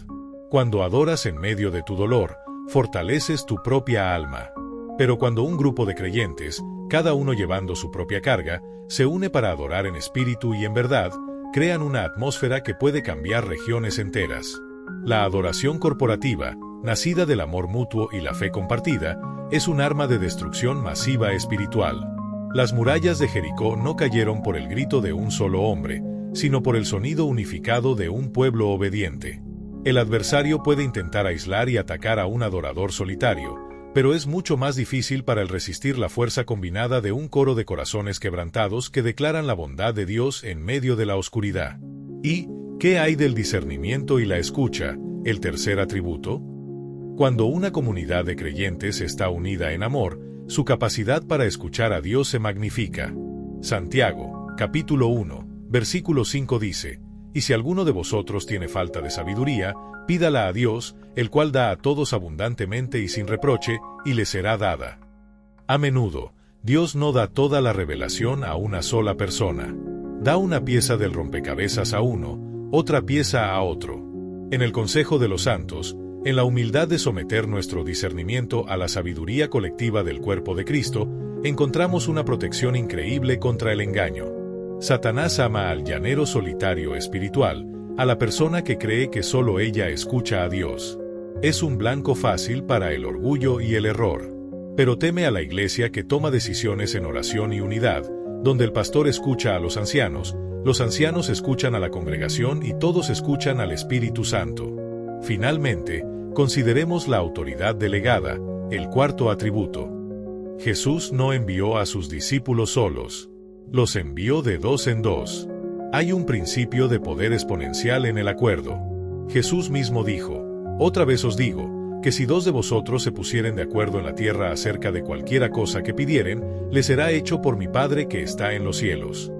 S1: Cuando adoras en medio de tu dolor, fortaleces tu propia alma. Pero cuando un grupo de creyentes, cada uno llevando su propia carga, se une para adorar en espíritu y en verdad, crean una atmósfera que puede cambiar regiones enteras. La adoración corporativa, nacida del amor mutuo y la fe compartida, es un arma de destrucción masiva espiritual. Las murallas de Jericó no cayeron por el grito de un solo hombre, sino por el sonido unificado de un pueblo obediente. El adversario puede intentar aislar y atacar a un adorador solitario, pero es mucho más difícil para él resistir la fuerza combinada de un coro de corazones quebrantados que declaran la bondad de Dios en medio de la oscuridad. ¿Y qué hay del discernimiento y la escucha, el 3er atributo? Cuando una comunidad de creyentes está unida en amor, su capacidad para escuchar a Dios se magnifica. Santiago, capítulo 1, versículo 5 dice: «Y si alguno de vosotros tiene falta de sabiduría, pídala a Dios, el cual da a todos abundantemente y sin reproche, y le será dada». A menudo, Dios no da toda la revelación a una sola persona. Da una pieza del rompecabezas a uno, otra pieza a otro. En el consejo de los santos, en la humildad de someter nuestro discernimiento a la sabiduría colectiva del cuerpo de Cristo, encontramos una protección increíble contra el engaño. Satanás ama al llanero solitario espiritual, a la persona que cree que solo ella escucha a Dios. Es un blanco fácil para el orgullo y el error. Pero teme a la iglesia que toma decisiones en oración y unidad, donde el pastor escucha a los ancianos escuchan a la congregación y todos escuchan al Espíritu Santo. Finalmente, consideremos la autoridad delegada, el 4º atributo. Jesús no envió a sus discípulos solos. Los envió de 2 en 2. Hay un principio de poder exponencial en el acuerdo. Jesús mismo dijo: «Otra vez os digo, que si 2 de vosotros se pusieren de acuerdo en la tierra acerca de cualquiera cosa que pidieren, les será hecho por mi Padre que está en los cielos».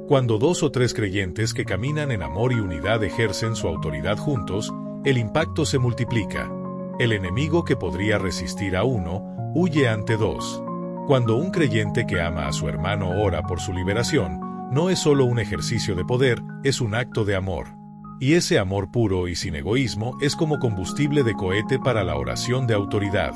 S1: Cuando 2 o 3 creyentes que caminan en amor y unidad ejercen su autoridad juntos, el impacto se multiplica. El enemigo que podría resistir a uno, huye ante 2. Cuando un creyente que ama a su hermano ora por su liberación, no es solo un ejercicio de poder, es un acto de amor. Y ese amor puro y sin egoísmo es como combustible de cohete para la oración de autoridad.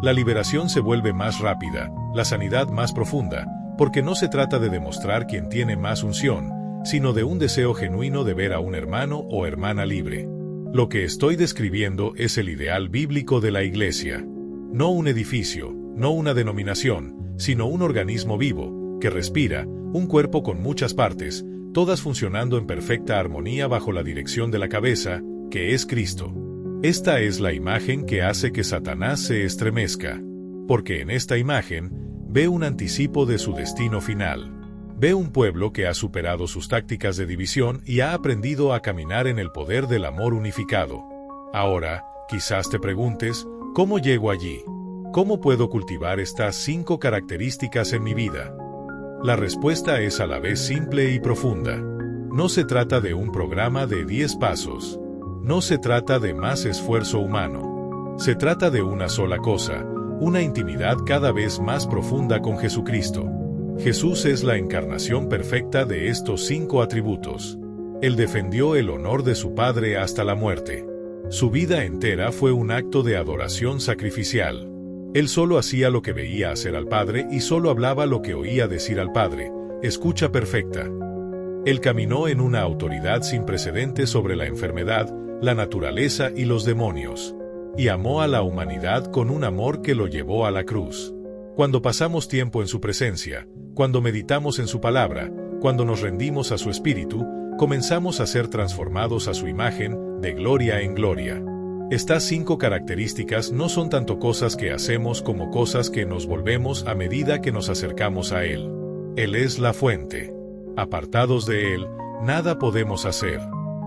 S1: La liberación se vuelve más rápida, la sanidad más profunda, porque no se trata de demostrar quién tiene más unción, sino de un deseo genuino de ver a un hermano o hermana libre. Lo que estoy describiendo es el ideal bíblico de la iglesia. No un edificio, no una denominación, sino un organismo vivo, que respira, un cuerpo con muchas partes, todas funcionando en perfecta armonía bajo la dirección de la cabeza, que es Cristo. Esta es la imagen que hace que Satanás se estremezca, porque en esta imagen ve un anticipo de su destino final. Ve un pueblo que ha superado sus tácticas de división y ha aprendido a caminar en el poder del amor unificado. Ahora, quizás te preguntes, ¿cómo llego allí? ¿Cómo puedo cultivar estas 5 características en mi vida? La respuesta es a la vez simple y profunda. No se trata de un programa de 10 pasos. No se trata de más esfuerzo humano. Se trata de una sola cosa, una intimidad cada vez más profunda con Jesucristo. Jesús es la encarnación perfecta de estos 5 atributos. Él defendió el honor de su Padre hasta la muerte. Su vida entera fue un acto de adoración sacrificial. Él solo hacía lo que veía hacer al Padre y solo hablaba lo que oía decir al Padre, escucha perfecta. Él caminó en una autoridad sin precedentes sobre la enfermedad, la naturaleza y los demonios. Y amó a la humanidad con un amor que lo llevó a la cruz. Cuando pasamos tiempo en su presencia, cuando meditamos en su palabra, cuando nos rendimos a su espíritu, comenzamos a ser transformados a su imagen, de gloria en gloria. Estas 5 características no son tanto cosas que hacemos como cosas que nos volvemos a medida que nos acercamos a Él. Él es la fuente. Apartados de Él, nada podemos hacer.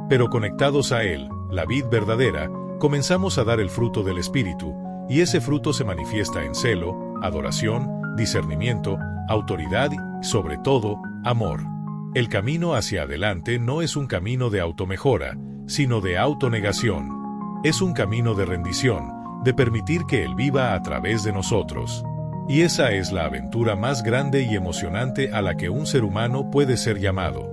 S1: Pero conectados a Él, la vid verdadera, comenzamos a dar el fruto del Espíritu, y ese fruto se manifiesta en celo, adoración, discernimiento, autoridad y, sobre todo, amor. El camino hacia adelante no es un camino de automejora, sino de autonegación. Es un camino de rendición, de permitir que Él viva a través de nosotros. Y esa es la aventura más grande y emocionante a la que un ser humano puede ser llamado.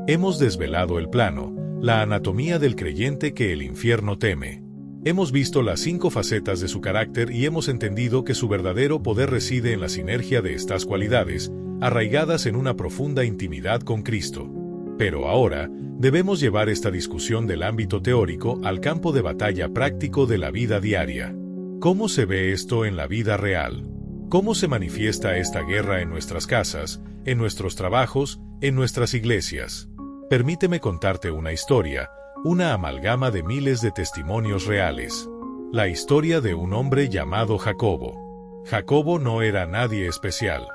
S1: Hemos desvelado el plano, la anatomía del creyente que el infierno teme. Hemos visto las 5 facetas de su carácter y hemos entendido que su verdadero poder reside en la sinergia de estas cualidades, arraigadas en una profunda intimidad con Cristo. Pero ahora, debemos llevar esta discusión del ámbito teórico al campo de batalla práctico de la vida diaria. ¿Cómo se ve esto en la vida real? ¿Cómo se manifiesta esta guerra en nuestras casas, en nuestros trabajos, en nuestras iglesias? Permíteme contarte una historia, una amalgama de miles de testimonios reales. La historia de un hombre llamado Jacobo. Jacobo no era nadie especial.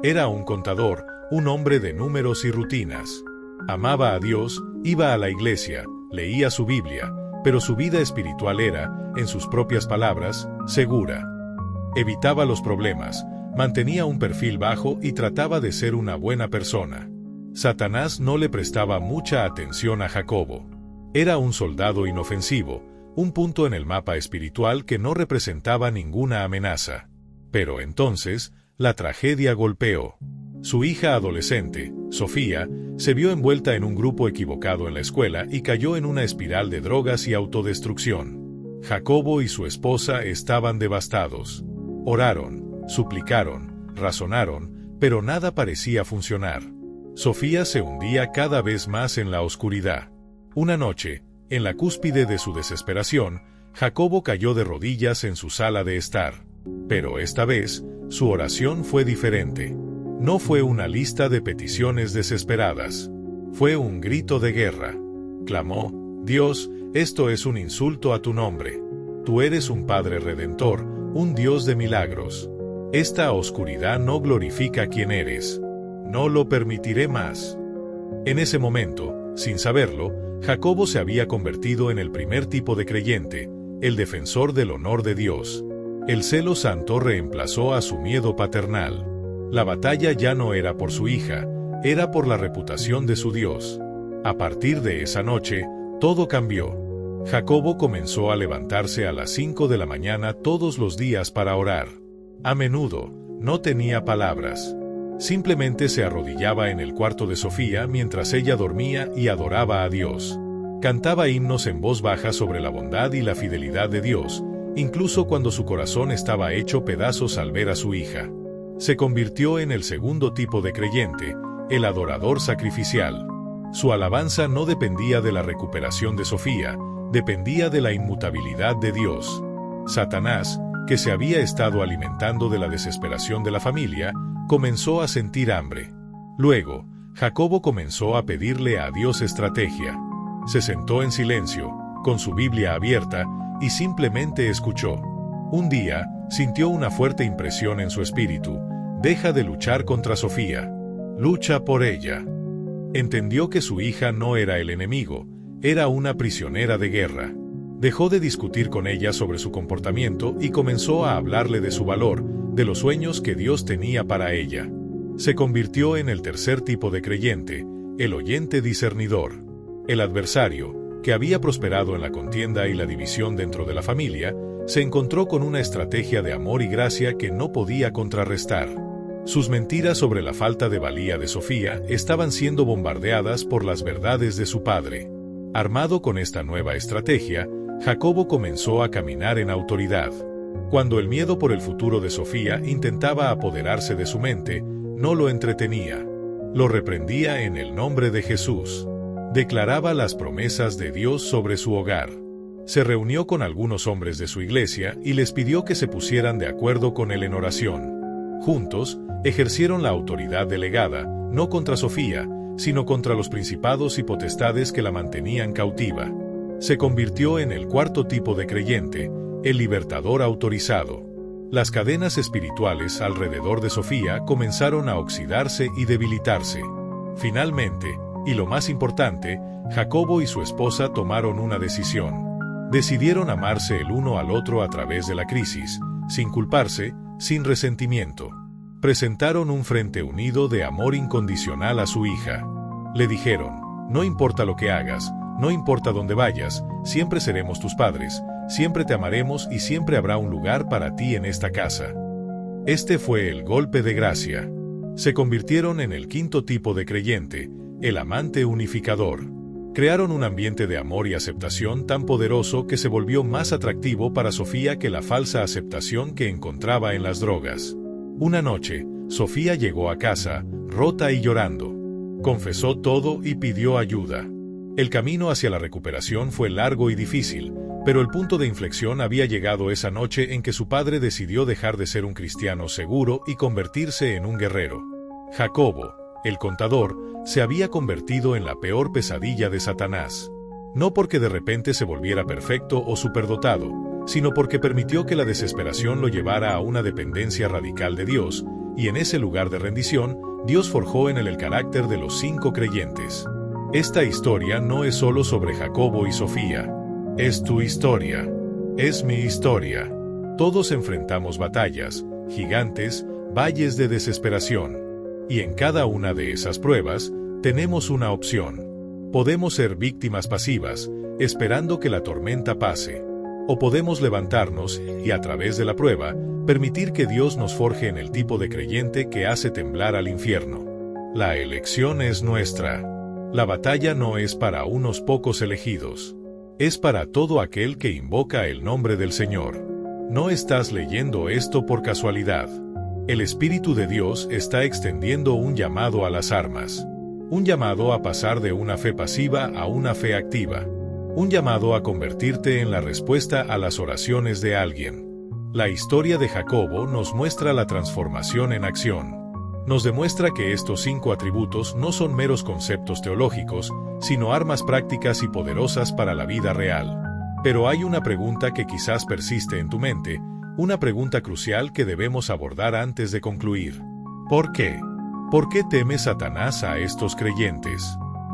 S1: Era un contador, un hombre de números y rutinas. Amaba a Dios, iba a la iglesia, leía su Biblia, pero su vida espiritual era, en sus propias palabras, segura. Evitaba los problemas, mantenía un perfil bajo y trataba de ser una buena persona. Satanás no le prestaba mucha atención a Jacobo. Era un soldado inofensivo, un punto en el mapa espiritual que no representaba ninguna amenaza. Pero entonces, la tragedia golpeó. Su hija adolescente, Sofía, se vio envuelta en un grupo equivocado en la escuela y cayó en una espiral de drogas y autodestrucción. Jacobo y su esposa estaban devastados. Oraron, suplicaron, razonaron, pero nada parecía funcionar. Sofía se hundía cada vez más en la oscuridad. Una noche, en la cúspide de su desesperación, Jacobo cayó de rodillas en su sala de estar. Pero esta vez, su oración fue diferente. No fue una lista de peticiones desesperadas. Fue un grito de guerra. Clamó: Dios, esto es un insulto a tu nombre. Tú eres un Padre Redentor, un Dios de milagros. Esta oscuridad no glorifica quién eres. No lo permitiré más. En ese momento, sin saberlo, Jacobo se había convertido en el primer tipo de creyente, el defensor del honor de Dios. El celo santo reemplazó a su miedo paternal. La batalla ya no era por su hija, era por la reputación de su Dios. A partir de esa noche, todo cambió. Jacobo comenzó a levantarse a las 5 de la mañana todos los días para orar. A menudo, no tenía palabras. Simplemente se arrodillaba en el cuarto de Sofía mientras ella dormía y adoraba a Dios. Cantaba himnos en voz baja sobre la bondad y la fidelidad de Dios, incluso cuando su corazón estaba hecho pedazos al ver a su hija. Se convirtió en el segundo tipo de creyente, el adorador sacrificial. Su alabanza no dependía de la recuperación de Sofía, dependía de la inmutabilidad de Dios. Satanás, que se había estado alimentando de la desesperación de la familia, comenzó a sentir hambre. Luego, Jacobo comenzó a pedirle a Dios estrategia. Se sentó en silencio, con su Biblia abierta, y simplemente escuchó. Un día, sintió una fuerte impresión en su espíritu: deja de luchar contra Sofía. Lucha por ella. Entendió que su hija no era el enemigo, era una prisionera de guerra. Dejó de discutir con ella sobre su comportamiento y comenzó a hablarle de su valor, de los sueños que Dios tenía para ella. Se convirtió en el tercer tipo de creyente, el oyente discernidor. El adversario, que había prosperado en la contienda y la división dentro de la familia, se encontró con una estrategia de amor y gracia que no podía contrarrestar. Sus mentiras sobre la falta de valía de Sofía estaban siendo bombardeadas por las verdades de su padre. Armado con esta nueva estrategia, Jacobo comenzó a caminar en autoridad. Cuando el miedo por el futuro de Sofía intentaba apoderarse de su mente, no lo entretenía. Lo reprendía en el nombre de Jesús. Declaraba las promesas de Dios sobre su hogar. Se reunió con algunos hombres de su iglesia y les pidió que se pusieran de acuerdo con él en oración. Juntos, ejercieron la autoridad delegada, no contra Sofía, sino contra los principados y potestades que la mantenían cautiva. Se convirtió en el cuarto tipo de creyente, el libertador autorizado. Las cadenas espirituales alrededor de Sofía comenzaron a oxidarse y debilitarse. Finalmente, y lo más importante, Jacobo y su esposa tomaron una decisión. Decidieron amarse el uno al otro a través de la crisis, sin culparse, sin resentimiento. Presentaron un frente unido de amor incondicional a su hija. Le dijeron: no importa lo que hagas, no importa dónde vayas, siempre seremos tus padres, siempre te amaremos y siempre habrá un lugar para ti en esta casa. Este fue el golpe de gracia. Se convirtieron en el quinto tipo de creyente, el amante unificador. Crearon un ambiente de amor y aceptación tan poderoso que se volvió más atractivo para Sofía que la falsa aceptación que encontraba en las drogas. Una noche, Sofía llegó a casa, rota y llorando. Confesó todo y pidió ayuda. El camino hacia la recuperación fue largo y difícil, pero el punto de inflexión había llegado esa noche en que su padre decidió dejar de ser un cristiano seguro y convertirse en un guerrero. Jacobo, el contador, se había convertido en la peor pesadilla de Satanás. No porque de repente se volviera perfecto o superdotado, sino porque permitió que la desesperación lo llevara a una dependencia radical de Dios, y en ese lugar de rendición, Dios forjó en él el carácter de los 5 creyentes. Esta historia no es solo sobre Jacobo y Sofía. Es tu historia. Es mi historia. Todos enfrentamos batallas, gigantes, valles de desesperación. Y en cada una de esas pruebas, tenemos una opción. Podemos ser víctimas pasivas, esperando que la tormenta pase. O podemos levantarnos y, a través de la prueba, permitir que Dios nos forje en el tipo de creyente que hace temblar al infierno. La elección es nuestra. La batalla no es para unos pocos elegidos. Es para todo aquel que invoca el nombre del Señor. No estás leyendo esto por casualidad. El Espíritu de Dios está extendiendo un llamado a las armas. Un llamado a pasar de una fe pasiva a una fe activa. Un llamado a convertirte en la respuesta a las oraciones de alguien. La historia de Jacobo nos muestra la transformación en acción. Nos demuestra que estos 5 atributos no son meros conceptos teológicos, sino armas prácticas y poderosas para la vida real. Pero hay una pregunta que quizás persiste en tu mente, una pregunta crucial que debemos abordar antes de concluir. ¿Por qué? ¿Por qué teme Satanás a estos creyentes?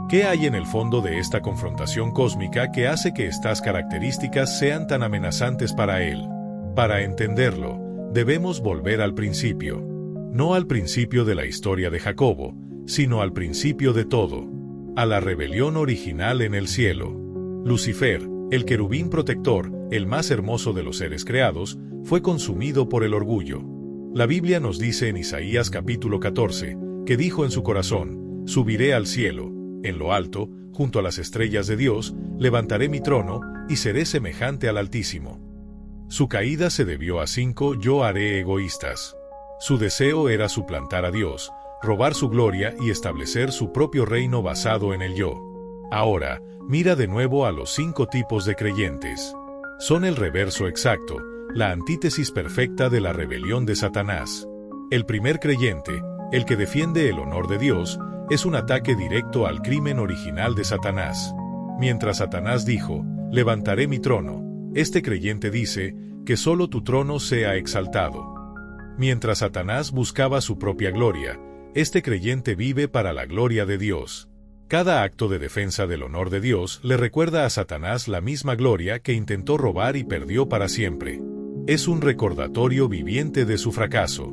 S1: ¿Qué hay en el fondo de esta confrontación cósmica que hace que estas características sean tan amenazantes para él? Para entenderlo, debemos volver al principio. No al principio de la historia de Jacobo, sino al principio de todo. A la rebelión original en el cielo. Lucifer, el querubín protector, el más hermoso de los seres creados, fue consumido por el orgullo. La Biblia nos dice en Isaías capítulo 14, que dijo en su corazón: subiré al cielo, en lo alto, junto a las estrellas de Dios, levantaré mi trono, y seré semejante al Altísimo. Su caída se debió a 5 yo haré egoístas. Su deseo era suplantar a Dios, robar su gloria y establecer su propio reino basado en el yo. Ahora, mira de nuevo a los 5 tipos de creyentes. Son el reverso exacto, la antítesis perfecta de la rebelión de Satanás. El primer creyente, el que defiende el honor de Dios, es un ataque directo al crimen original de Satanás. Mientras Satanás dijo: levantaré mi trono, este creyente dice: que solo tu trono sea exaltado. Mientras Satanás buscaba su propia gloria, este creyente vive para la gloria de Dios. Cada acto de defensa del honor de Dios le recuerda a Satanás la misma gloria que intentó robar y perdió para siempre. Es un recordatorio viviente de su fracaso.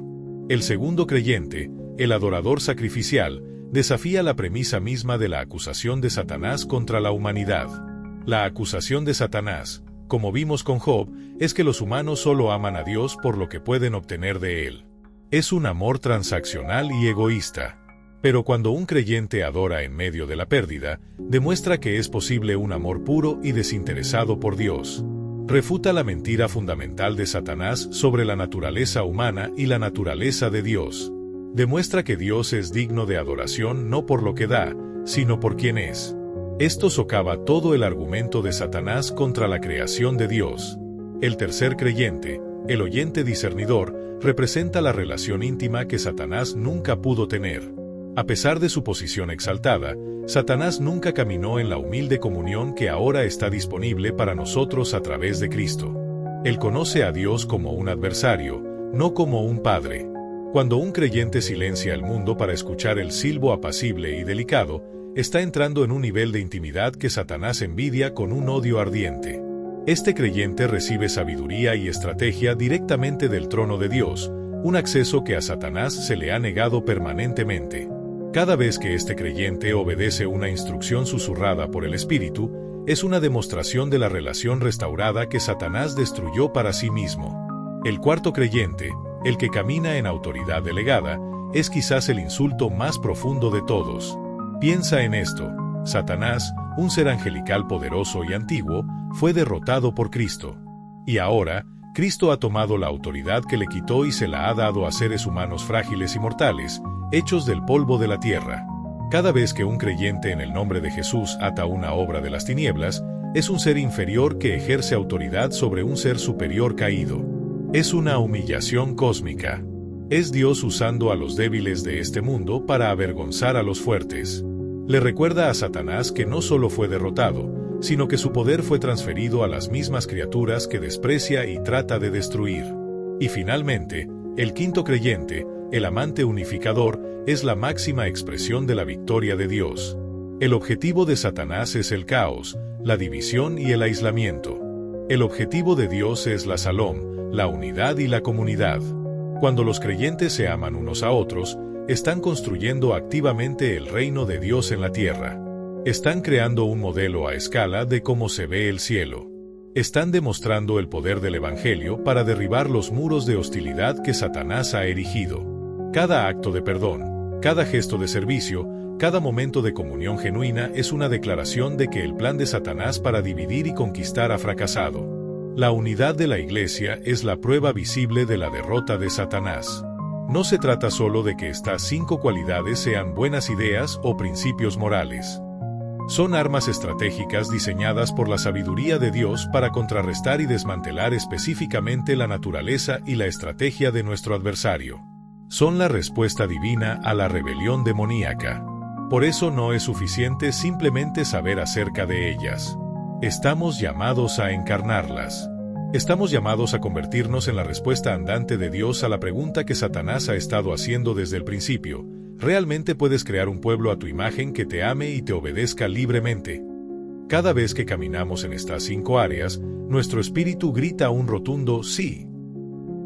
S1: El segundo creyente, el adorador sacrificial, desafía la premisa misma de la acusación de Satanás contra la humanidad. La acusación de Satanás, como vimos con Job, es que los humanos solo aman a Dios por lo que pueden obtener de él. Es un amor transaccional y egoísta. Pero cuando un creyente adora en medio de la pérdida, demuestra que es posible un amor puro y desinteresado por Dios. Refuta la mentira fundamental de Satanás sobre la naturaleza humana y la naturaleza de Dios. Demuestra que Dios es digno de adoración no por lo que da, sino por quien es. Esto socava todo el argumento de Satanás contra la creación de Dios. El tercer creyente, el oyente discernidor, representa la relación íntima que Satanás nunca pudo tener. A pesar de su posición exaltada, Satanás nunca caminó en la humilde comunión que ahora está disponible para nosotros a través de Cristo. Él conoce a Dios como un adversario, no como un padre. Cuando un creyente silencia el mundo para escuchar el silbo apacible y delicado, está entrando en un nivel de intimidad que Satanás envidia con un odio ardiente. Este creyente recibe sabiduría y estrategia directamente del trono de Dios, un acceso que a Satanás se le ha negado permanentemente. Cada vez que este creyente obedece una instrucción susurrada por el Espíritu, es una demostración de la relación restaurada que Satanás destruyó para sí mismo. El cuarto creyente, el que camina en autoridad delegada, es quizás el insulto más profundo de todos. Piensa en esto: Satanás, un ser angelical poderoso y antiguo, fue derrotado por Cristo. Y ahora, Cristo ha tomado la autoridad que le quitó y se la ha dado a seres humanos frágiles y mortales, hechos del polvo de la tierra. Cada vez que un creyente en el nombre de Jesús ata una obra de las tinieblas, es un ser inferior que ejerce autoridad sobre un ser superior caído. Es una humillación cósmica. Es Dios usando a los débiles de este mundo para avergonzar a los fuertes. Le recuerda a Satanás que no solo fue derrotado, sino que su poder fue transferido a las mismas criaturas que desprecia y trata de destruir. Y finalmente, el quinto creyente, el amante unificador, es la máxima expresión de la victoria de Dios. El objetivo de Satanás es el caos, la división y el aislamiento. El objetivo de Dios es la Shalom, la unidad y la comunidad. Cuando los creyentes se aman unos a otros, están construyendo activamente el reino de Dios en la tierra. Están creando un modelo a escala de cómo se ve el cielo. Están demostrando el poder del Evangelio para derribar los muros de hostilidad que Satanás ha erigido. Cada acto de perdón, cada gesto de servicio, cada momento de comunión genuina es una declaración de que el plan de Satanás para dividir y conquistar ha fracasado. La unidad de la Iglesia es la prueba visible de la derrota de Satanás. No se trata solo de que estas 5 cualidades sean buenas ideas o principios morales. Son armas estratégicas diseñadas por la sabiduría de Dios para contrarrestar y desmantelar específicamente la naturaleza y la estrategia de nuestro adversario. Son la respuesta divina a la rebelión demoníaca. Por eso no es suficiente simplemente saber acerca de ellas. Estamos llamados a encarnarlas. Estamos llamados a convertirnos en la respuesta andante de Dios a la pregunta que Satanás ha estado haciendo desde el principio: ¿realmente puedes crear un pueblo a tu imagen que te ame y te obedezca libremente? Cada vez que caminamos en estas 5 áreas, nuestro espíritu grita un rotundo sí.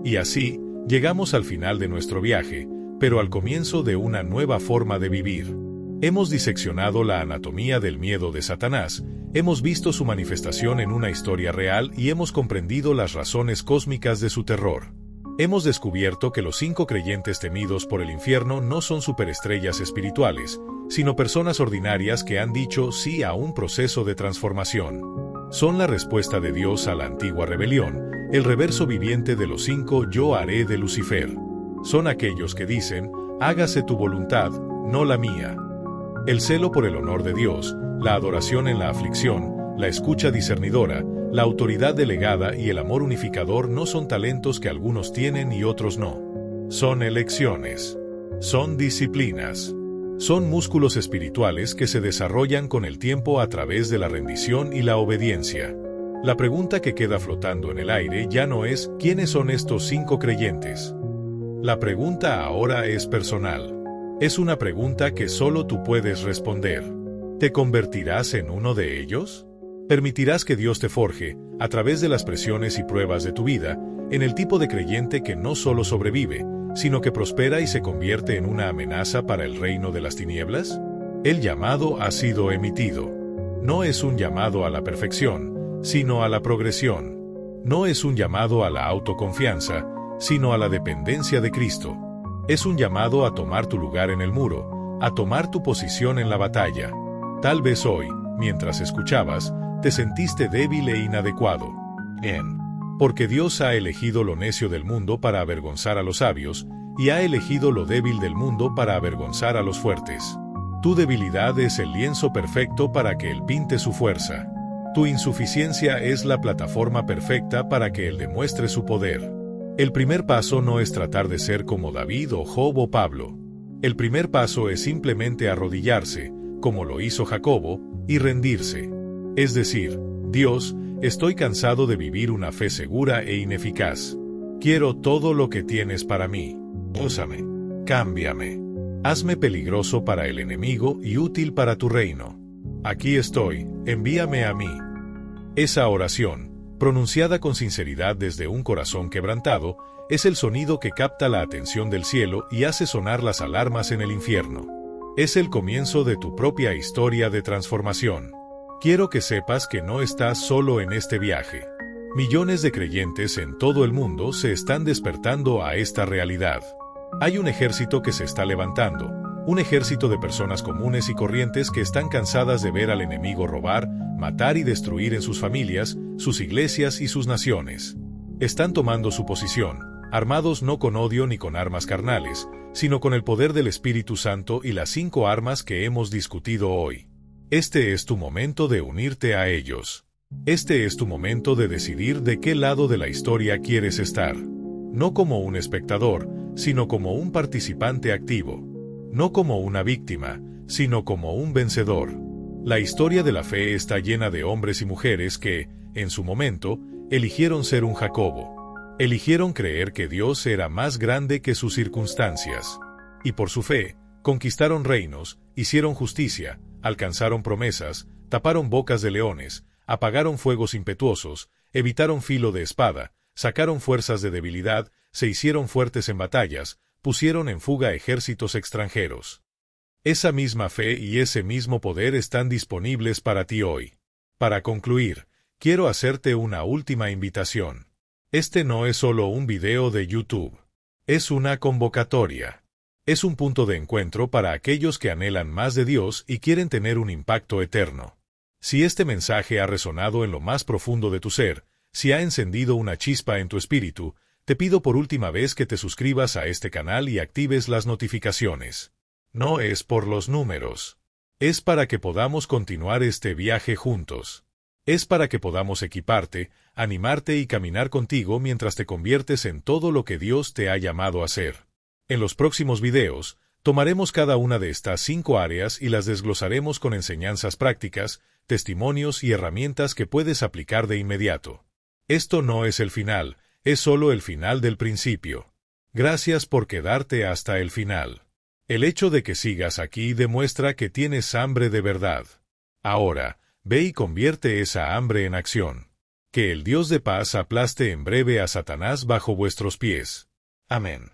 S1: Y así, llegamos al final de nuestro viaje, pero al comienzo de una nueva forma de vivir. Hemos diseccionado la anatomía del miedo de Satanás, hemos visto su manifestación en una historia real y hemos comprendido las razones cósmicas de su terror. Hemos descubierto que los 5 creyentes temidos por el infierno no son superestrellas espirituales, sino personas ordinarias que han dicho sí a un proceso de transformación. Son la respuesta de Dios a la antigua rebelión, el reverso viviente de los 5 yo haré de Lucifer. Son aquellos que dicen: hágase tu voluntad, no la mía. El celo por el honor de Dios, la adoración en la aflicción, la escucha discernidora, la autoridad delegada y el amor unificador no son talentos que algunos tienen y otros no. Son elecciones. Son disciplinas. Son músculos espirituales que se desarrollan con el tiempo a través de la rendición y la obediencia. La pregunta que queda flotando en el aire ya no es ¿quiénes son estos 5 creyentes? La pregunta ahora es personal. Es una pregunta que solo tú puedes responder. ¿Te convertirás en uno de ellos? ¿Permitirás que Dios te forje, a través de las presiones y pruebas de tu vida, en el tipo de creyente que no solo sobrevive, sino que prospera y se convierte en una amenaza para el reino de las tinieblas? El llamado ha sido emitido. No es un llamado a la perfección, sino a la progresión. No es un llamado a la autoconfianza, sino a la dependencia de Cristo. Es un llamado a tomar tu lugar en el muro, a tomar tu posición en la batalla. Tal vez hoy, mientras escuchabas, te sentiste débil e inadecuado. Porque Dios ha elegido lo necio del mundo para avergonzar a los sabios, y ha elegido lo débil del mundo para avergonzar a los fuertes. Tu debilidad es el lienzo perfecto para que Él pinte su fuerza. Tu insuficiencia es la plataforma perfecta para que Él demuestre su poder. El primer paso no es tratar de ser como David o Job o Pablo. El primer paso es simplemente arrodillarse, como lo hizo Jacobo, y rendirse. Es decir, Dios, estoy cansado de vivir una fe segura e ineficaz. Quiero todo lo que tienes para mí. Úsame. Cámbiame. Hazme peligroso para el enemigo y útil para tu reino. Aquí estoy, envíame a mí. Esa oración, pronunciada con sinceridad desde un corazón quebrantado, es el sonido que capta la atención del cielo y hace sonar las alarmas en el infierno. Es el comienzo de tu propia historia de transformación. Quiero que sepas que no estás solo en este viaje. Millones de creyentes en todo el mundo se están despertando a esta realidad. Hay un ejército que se está levantando, un ejército de personas comunes y corrientes que están cansadas de ver al enemigo robar, matar y destruir en sus familias, sus iglesias y sus naciones. Están tomando su posición, armados no con odio ni con armas carnales, sino con el poder del Espíritu Santo y las 5 armas que hemos discutido hoy. Este es tu momento de unirte a ellos. Este es tu momento de decidir de qué lado de la historia quieres estar. No como un espectador, sino como un participante activo. No como una víctima, sino como un vencedor. La historia de la fe está llena de hombres y mujeres que, en su momento, eligieron ser un Jacobo. Eligieron creer que Dios era más grande que sus circunstancias. Y por su fe, conquistaron reinos, hicieron justicia, alcanzaron promesas, taparon bocas de leones, apagaron fuegos impetuosos, evitaron filo de espada, sacaron fuerzas de debilidad, se hicieron fuertes en batallas, pusieron en fuga ejércitos extranjeros. Esa misma fe y ese mismo poder están disponibles para ti hoy. Para concluir, quiero hacerte una última invitación. Este no es solo un video de YouTube. Es una convocatoria. Es un punto de encuentro para aquellos que anhelan más de Dios y quieren tener un impacto eterno. Si este mensaje ha resonado en lo más profundo de tu ser, si ha encendido una chispa en tu espíritu, te pido por última vez que te suscribas a este canal y actives las notificaciones. No es por los números. Es para que podamos continuar este viaje juntos. Es para que podamos equiparte, animarte y caminar contigo mientras te conviertes en todo lo que Dios te ha llamado a ser. En los próximos videos, tomaremos cada una de estas 5 áreas y las desglosaremos con enseñanzas prácticas, testimonios y herramientas que puedes aplicar de inmediato. Esto no es el final, es solo el final del principio. Gracias por quedarte hasta el final. El hecho de que sigas aquí demuestra que tienes hambre de verdad. Ahora, ve y convierte esa hambre en acción. Que el Dios de paz aplaste en breve a Satanás bajo vuestros pies. Amén.